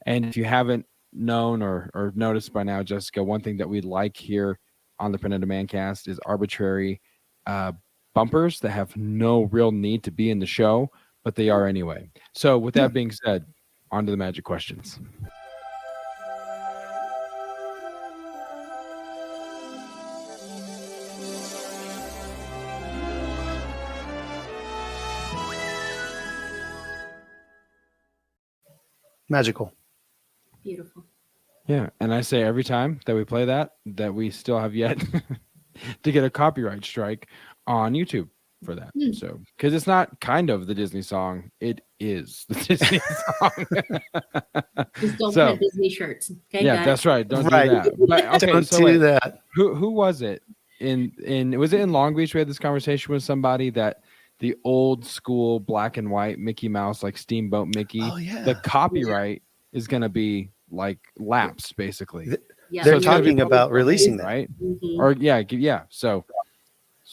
And if you haven't known or noticed by now, Jessica, one thing that we like here on the Print on Demand cast is arbitrary bumpers that have no real need to be in the show, but they are anyway. So with that being said, on to the magic questions. Magical. Beautiful. Yeah, and I say every time that we play that we still have yet to get a copyright strike on YouTube for that. So, because it's not kind of the Disney song, it is the Disney song. Just don't print Disney shirts. Okay, yeah, guys? that's right. Don't do that. But, okay, don't do that. Who was it? Was it in Long Beach? We had this conversation with somebody that the old school black and white Mickey Mouse, like Steamboat Mickey, the copyright is going to be like lapsed, basically. They're talking about releasing that, right? Or so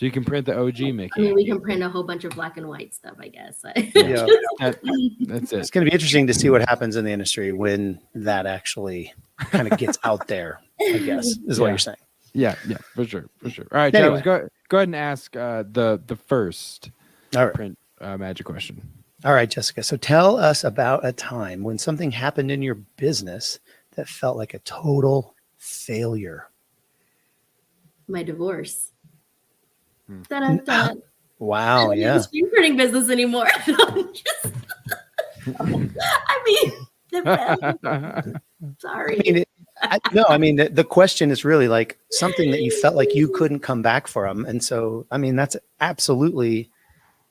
you can print the OG Mickey. I mean, we can print a whole bunch of black and white stuff, I guess. That's it. It's going to be interesting to see what happens in the industry when that actually kind of gets out there, I guess, is what you're saying. Yeah, for sure. All right, Travis, go ahead and ask the first print magic question. All right, Jessica. So tell us about a time when something happened in your business that felt like a total failure. My divorce. Dun-dun-dun. Wow, I don't have a screen printing business anymore. Sorry. I mean, the question is really like something that you felt like you couldn't come back from. And so, I mean, that's absolutely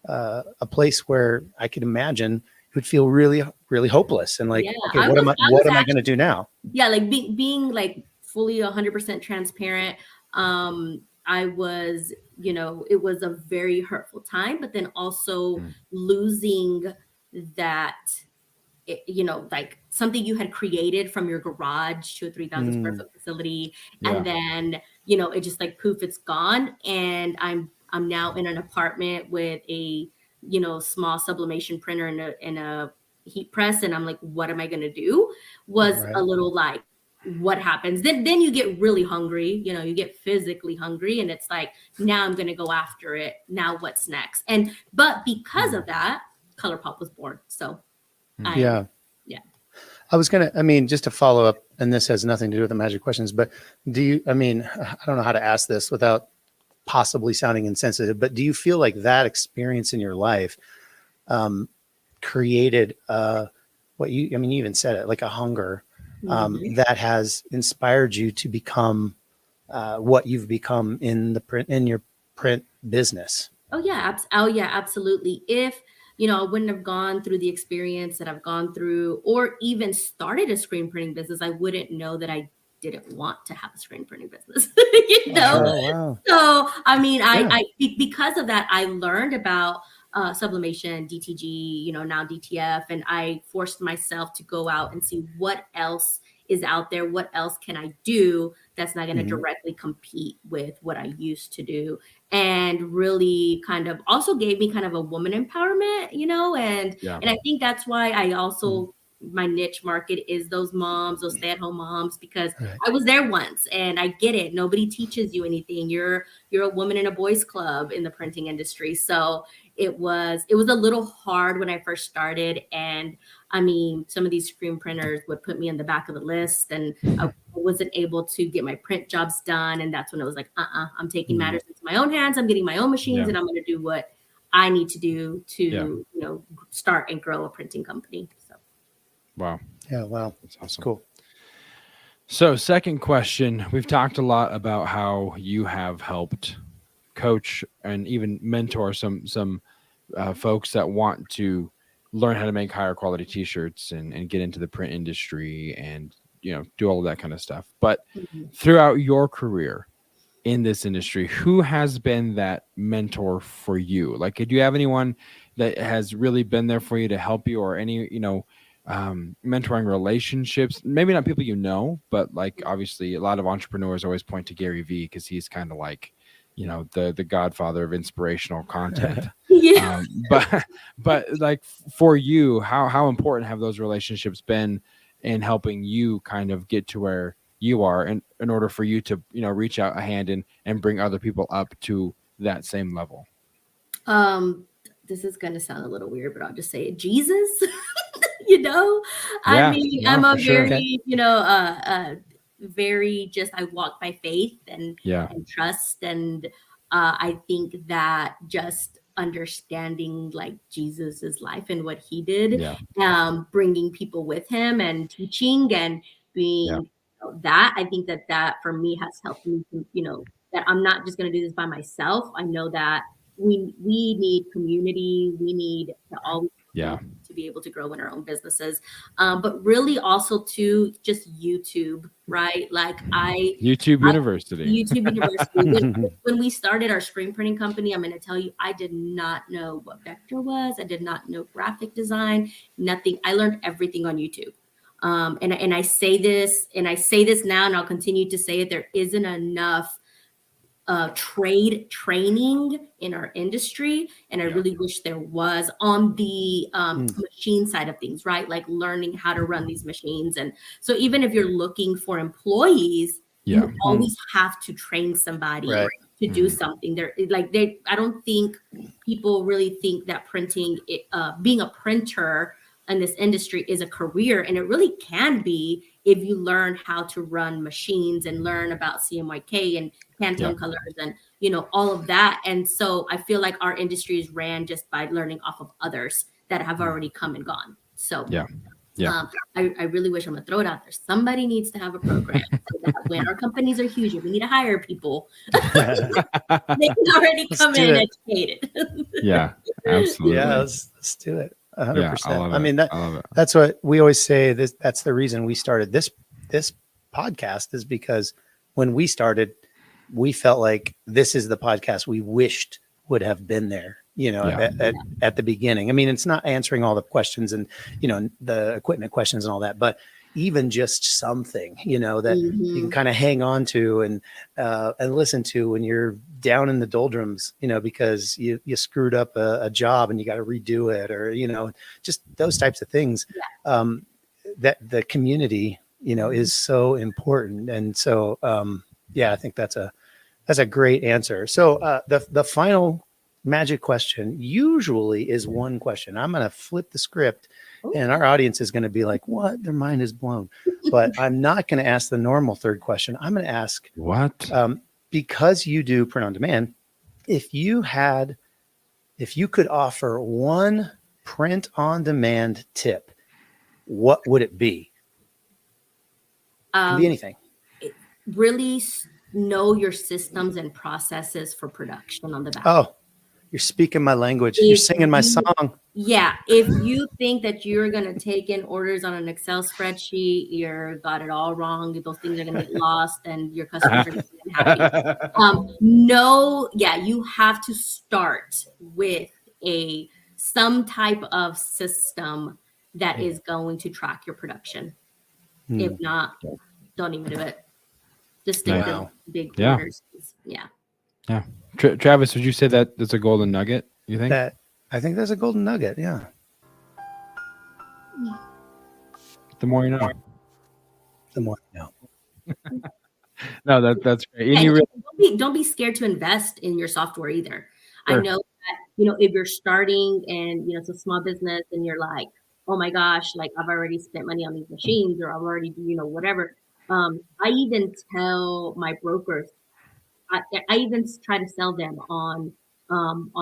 a place where I could imagine you would feel really, really hopeless and like, okay, what am I going to do now? Yeah, like being like fully 100% transparent. I was, it was a very hurtful time, but then also losing that, like something you had created from your garage to a 3,000 square foot facility. And then, it just like poof, it's gone. And I'm now in an apartment with a small sublimation printer in a heat press, and I'm like, what am I going to do? Was a little like, what happens? Then you get really hungry, you get physically hungry, and it's like, now I'm going to go after it. Now what's next? But because of that, ColourPop was born. So I was just to follow up, and this has nothing to do with the magic questions, but I don't know how to ask this without possibly sounding insensitive, but do you feel like that experience in your life created you even said it, like a hunger that has inspired you to become what you've become in your print business? Oh yeah, absolutely. If I wouldn't have gone through the experience that I've gone through, or even started a screen printing business, I wouldn't know that I didn't want to have a screen printing business. Wow. So I because of that, I learned about sublimation, DTG, now DTF, and I forced myself to go out and see what else is out there. What else can I do that's not going to directly compete with what I used to do? And really kind of also gave me kind of a woman empowerment, and I think that's why I also my niche market is those moms, those stay-at-home moms, because I was there once and I get it. Nobody teaches you anything. You're a woman in a boys club in the printing industry. So it was a little hard when I first started. And some of these screen printers would put me in the back of the list, and I wasn't able to get my print jobs done. And that's when it was like, I'm taking matters into my own hands. I'm getting my own machines and I'm going to do what I need to do to, start and grow a printing company. So. Wow. Yeah. Wow. That's awesome. Cool. So second question, we've talked a lot about how you have helped coach and even mentor some folks that want to learn how to make higher quality t-shirts and get into the print industry and, do all of that kind of stuff. But throughout your career in this industry, who has been that mentor for you? Like, do you have anyone that has really been there for you to help you, or any, mentoring relationships? Maybe not people, but like obviously a lot of entrepreneurs always point to Gary Vee because he's kind of like, the godfather of inspirational content. But like for you, how important have those relationships been in helping you kind of get to where you are, in order for you to, reach out a hand and bring other people up to that same level? This is going to sound a little weird, but I'll just say it. Jesus. I'm a very, very just, I walk by faith and trust. And I think that just understanding like Jesus's life and what he did, bringing people with him and teaching and being that, I think that for me has helped me to, that I'm not just going to do this by myself. I know that we need community. We need to always to be able to grow in our own businesses, but really also to just YouTube, right? Like YouTube University. When we started our screen printing company, I'm going to tell you, I did not know what vector was. I did not know graphic design, nothing. I learned everything on YouTube. And I say this now, and I'll continue to say it. There isn't enough trade training in our industry, and I really wish there was on the machine side of things, right? Like learning how to run these machines. And so even if you're looking for employees, you always have to train somebody to do something. I don't think people really think that printing, being a printer in this industry is a career, and it really can be if you learn how to run machines and learn about CMYK and Pantone colors and all of that. And so I feel like our industry is ran just by learning off of others that have already come and gone. So I really wish, I'm gonna throw it out there, somebody needs to have a program so that when our companies are huge, if we need to hire people, they can already come in educated. Yeah, absolutely. Yeah, let's do it. 100%. I mean, that's what we always say. That's the reason we started this podcast, is because when we started, we felt like this is the podcast we wished would have been there, at the beginning. I mean, it's not answering all the questions and, the equipment questions and all that, but even just something, that you can kind of hang on to and listen to when you're down in the doldrums, because you screwed up a job and you got to redo it, or, just those types of things. That the community, is so important. And so, I think that's a great answer. So the final magic question usually is one question. I'm going to flip the script and our audience is going to be like, what? Their mind is blown. But I'm not going to ask the normal third question. I'm going to ask, what? Because you do print on demand, if you could offer one print on demand tip, what would it be? It can be anything. Really know your systems and processes for production on the back. Oh, you're speaking my language. You're singing my song. Yeah. If you think that you're going to take in orders on an Excel spreadsheet, you're got it all wrong. Those things are going to get lost and your customers are going to be unhappy. You have to start with some type of system that is going to track your production. If not, don't even do it. Just stick to big orders. Yeah. Yeah. Travis, would you say that that's a golden nugget? You think? I think that's a golden nugget. Yeah. The more you know. The more you know. No, that's great. And you don't be scared to invest in your software either. Sure. I know that, if you're starting and, it's a small business and you're like, oh my gosh, like I've already spent money on these machines or I've already, whatever. I even tell my brokers, I even try to sell them on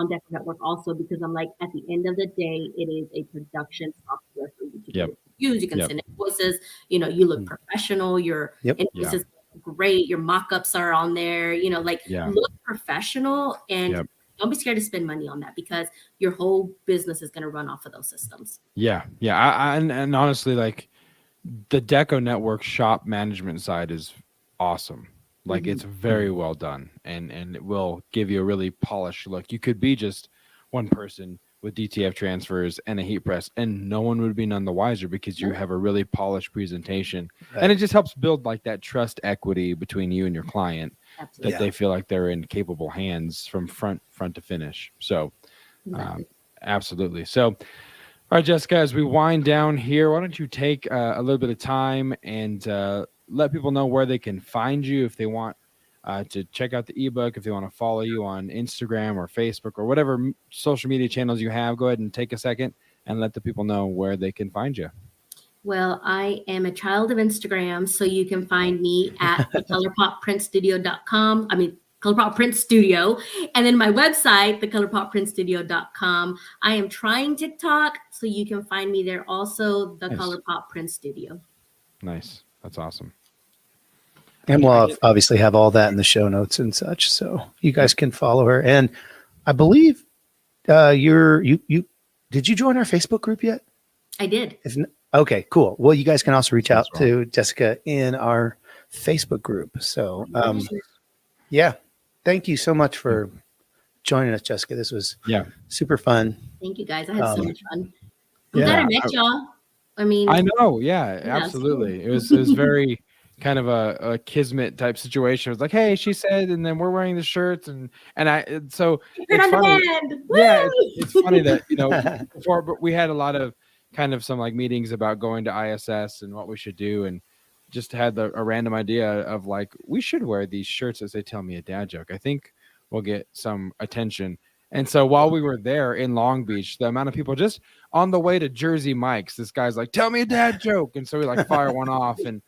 Decker Network also, because I'm like, at the end of the day, it is a production software for you to use. You can send invoices, you look professional, your invoices look great, your mock-ups are on there, look professional, and don't be scared to spend money on that, because your whole business is going to run off of those systems. Yeah. And honestly, like the Deco Network shop management side is awesome. Like it's very well done, and it will give you a really polished look. You could be just one person with DTF transfers and a heat press, and no one would be none the wiser, because you have a really polished presentation, and it just helps build like that trust equity between you and your client. Absolutely. That they feel like they're in capable hands from front to finish. So, absolutely. So, all right, Jessica, as we wind down here, why don't you take a little bit of time and let people know where they can find you if they want to check out the ebook, if they want to follow you on Instagram or Facebook or whatever social media channels you have. Go ahead and take a second and let the people know where they can find you. Well, I am a child of Instagram, so you can find me at thecolorpopprintstudio.com. ColourPop Print Studio, and then my website, thecolorpopprintstudio.com. I am trying TikTok, so you can find me there also, the ColourPop Print Studio. Nice. That's awesome. And we'll obviously have all that in the show notes and such, so you guys can follow her. And I believe did you join our Facebook group yet? I did. Okay, cool. Well, you guys can also reach out to Jessica in our Facebook group. So, thank you so much for joining us, Jessica. This was super fun. Thank you, guys. I had so much fun. I'm glad I met y'all. I know. Yeah, absolutely. It was very kind of a kismet type situation. It was like, hey, she said, and then we're wearing the shirts, and so it's funny. It's funny that before, but we had a lot of kind of some like meetings about going to ISS and what we should do, and just had a random idea of like, we should wear these shirts as they tell me a dad joke. I think we'll get some attention. And so while we were there in Long Beach, the amount of people just on the way to Jersey Mike's, this guy's like, tell me a dad joke. And so we like fire one off. And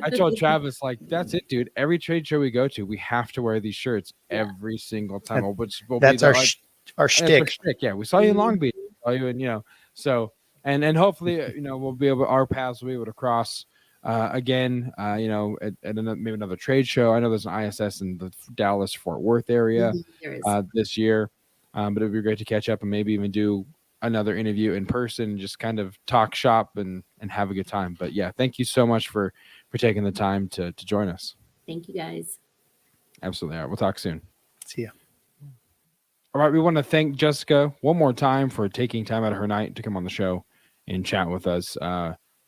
I told Travis, like, that's it, dude. Every trade show we go to, we have to wear these shirts every single time. That's our shtick. Yeah. We saw you in Long Beach. We saw you in, so, and hopefully, we'll be able, our paths will be able to cross again, at maybe another trade show. I know there's an ISS in the Dallas Fort Worth area this year. But it'd be great to catch up and maybe even do another interview in person, just kind of talk shop and have a good time. But yeah, thank you so much for taking the time to join us. Thank you, guys. Absolutely. All right, we'll talk soon. See ya. All right, we want to thank Jessica one more time for taking time out of her night to come on the show and chat with us.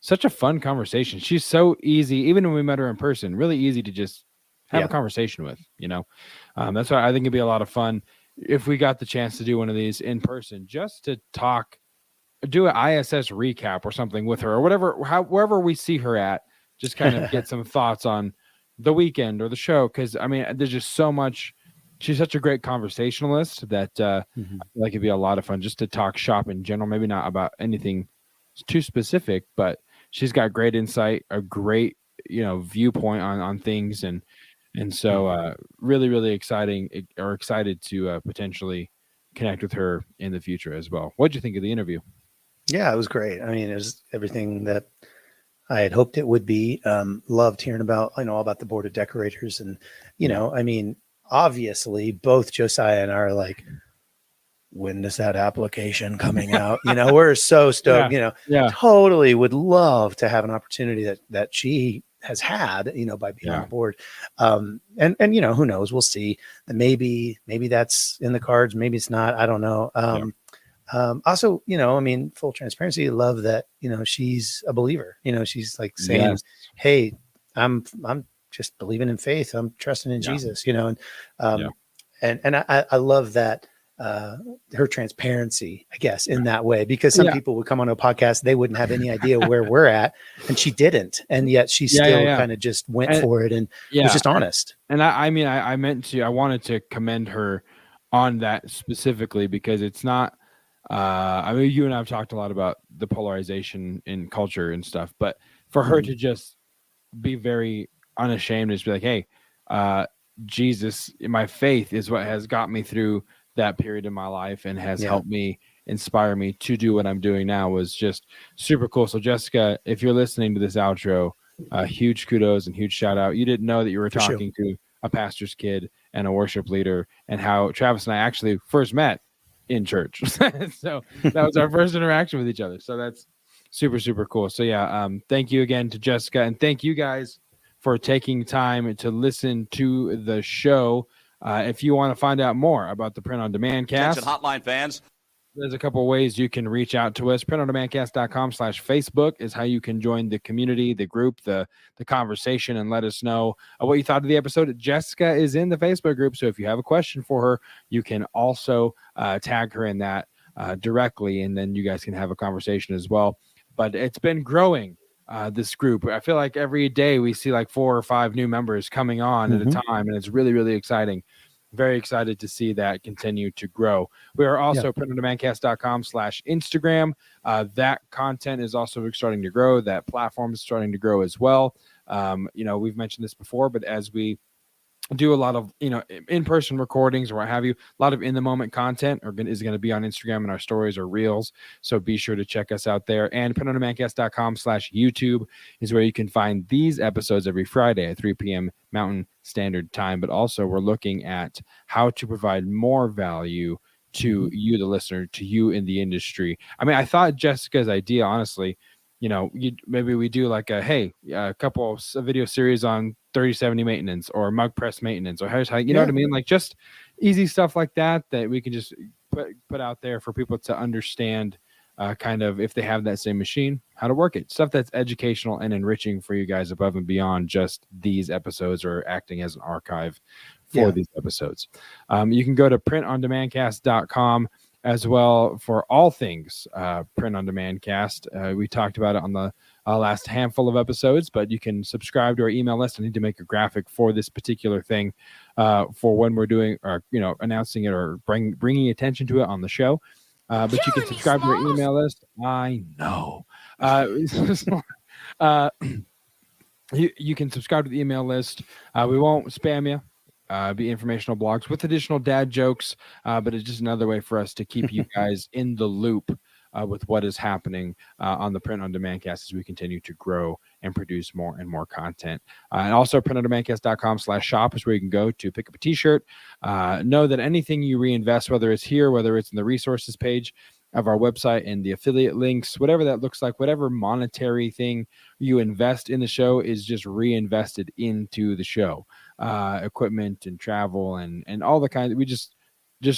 such a fun conversation. She's so easy, even when we met her in person, really easy to just have a conversation with, that's why I think it'd be a lot of fun if we got the chance to do one of these in person, just to talk, do an ISS recap or something with her, or wherever we see her at, just kind of get some thoughts on the weekend or the show. Cause I mean, there's just so much, she's such a great conversationalist that I feel like it'd be a lot of fun just to talk shop in general, maybe not about anything too specific, but she's got great insight, a great, viewpoint on things. And so really, really excited to potentially connect with her in the future as well. What'd you think of the interview? Yeah, it was great. I mean, it was everything that I had hoped it would be. Loved hearing about, all about the board of decorators. And, I mean, obviously both Josiah and I are like, when is that application coming out? We're so stoked, totally would love to have an opportunity that she has had, by being on the board. And who knows, we'll see. Maybe that's in the cards. Maybe it's not. I don't know. Also, I mean, full transparency, love that, she's a believer, she's like saying, hey, I'm just believing in faith. I'm trusting in Jesus, and I love that, her transparency, I guess, in that way, because some people would come on a podcast, they wouldn't have any idea where we're at, and she didn't, and yet she still kind of just went for it and was just honest. And I mean, I wanted to commend her on that specifically, because it's not, I mean, you and I have talked a lot about the polarization in culture and stuff, but for her to just be very unashamed and just be like, hey, Jesus, my faith is what has got me through that period in my life and has helped me, inspire me to do what I'm doing now, was just super cool. So Jessica, if you're listening to this outro, huge kudos and huge shout out. You didn't know that you were talking to a pastor's kid and a worship leader, and how Travis and I actually first met in church. So that was our first interaction with each other. So that's super, super cool. So thank you again to Jessica, and thank you guys for taking time to listen to the show. If you want to find out more about the Print on Demand cast, attention hotline fans, there's a couple of ways you can reach out to us. printondemandcast.com/Facebook is how you can join the community, the group, the conversation, and let us know what you thought of the episode. Jessica is in the Facebook group, so if you have a question for her, you can also tag her in that directly, and then you guys can have a conversation as well. But it's been growing, this group. I feel like every day we see like 4 or 5 new members coming on at a time, and it's really, really exciting. Very excited to see that continue to grow. We are also printondemandcast.com/Instagram. That content is also starting to grow. That platform is starting to grow as well. We've mentioned this before, but as we do a lot of in-person recordings or what have you, a lot of in-the-moment content is going to be on Instagram and our stories or reels, so be sure to check us out there. And printondemandcast.com/YouTube is where you can find these episodes every Friday at 3 p.m. Mountain Standard Time. But also we're looking at how to provide more value to you, the listener, to you in the industry. I mean, I thought Jessica's idea, honestly, maybe we do like a couple of video series on 3070 maintenance or mug press maintenance, or here's how, know what I mean? Like just easy stuff like that we can just put out there for people to understand, kind of, if they have that same machine, how to work it. Stuff that's educational and enriching for you guys above and beyond just these episodes, or acting as an archive for these episodes. You can go to printondemandcast.com as well for all things Print on Demand Cast. We talked about it on the last handful of episodes, but you can subscribe to our email list. I need to make a graphic for this particular thing for when we're doing, or announcing it, or bringing attention to it on the show. But you can subscribe to our email list. I know. You can subscribe to the email list. We won't spam you. Be informational blogs with additional dad jokes, but it's just another way for us to keep you guys in the loop with what is happening on the Print on Demand cast as we continue to grow and produce more and more content. And also printondemandcast.com/shop is where you can go to pick up a t-shirt. Know that anything you reinvest, whether it's here, whether it's in the resources page of our website and the affiliate links, whatever that looks like, whatever monetary thing you invest in the show is just reinvested into the show. Equipment and travel and all the kind. We just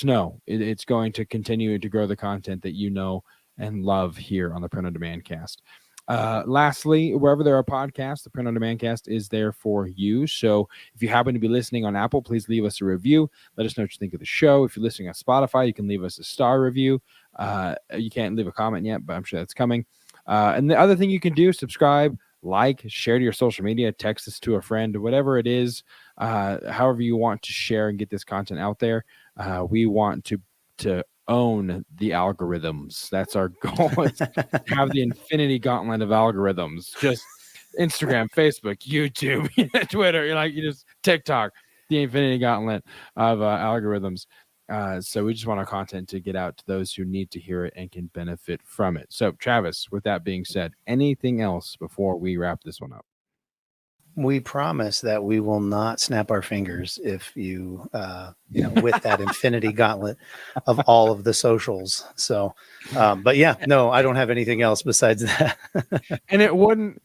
know it's going to continue to grow the content that you know and love here on the Print on Demand cast. Lastly, wherever there are podcasts, the Print on Demand Cast is there for you. So if you happen to be listening on Apple, please leave us a review. Let us know what you think of the show. If you're listening on Spotify, you can leave us a star review. You can't leave a comment yet, but I'm sure that's coming. And the other thing you can do, subscribe, like, share to your social media, text this to a friend, whatever it is, however you want to share and get this content out there. We want to own the algorithms. That's our goal. Is to have the infinity gauntlet of algorithms. Just Instagram, Facebook, YouTube, Twitter, you just TikTok, the infinity gauntlet of algorithms. So we just want our content to get out to those who need to hear it and can benefit from it. So Travis, with that being said, anything else before we wrap this one up? We promise that we will not snap our fingers if you with that infinity gauntlet of all of the socials. So, but yeah, no, I don't have anything else besides that. And it wouldn't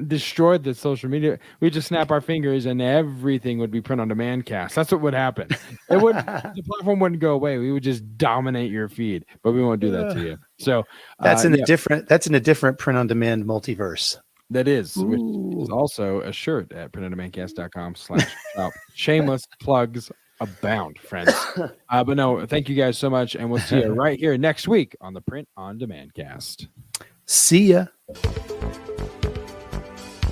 destroy the social media. We just snap our fingers and everything would be Print on Demand Cast. That's what would happen. The platform wouldn't go away. We would just dominate your feed, but we won't do that to you. So that's in a different Print on Demand multiverse. That is, which is also a shirt at printondemandcast.com/shop. Shameless plugs abound, friends. But no, thank you guys so much. And we'll see you right here next week on the Print on Demand Cast. See ya.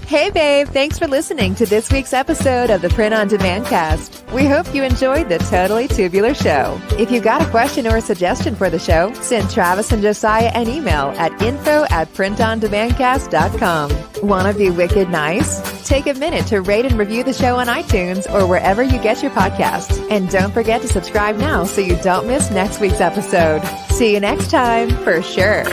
Hey, babe. Thanks for listening to this week's episode of the Print on Demand Cast. We hope you enjoyed the Totally Tubular Show. If you've got a question or a suggestion for the show, send Travis and Josiah an email at info@printondemandcast.com. Want to be wicked nice? Take a minute to rate and review the show on iTunes or wherever you get your podcasts. And don't forget to subscribe now so you don't miss next week's episode. See you next time, for sure.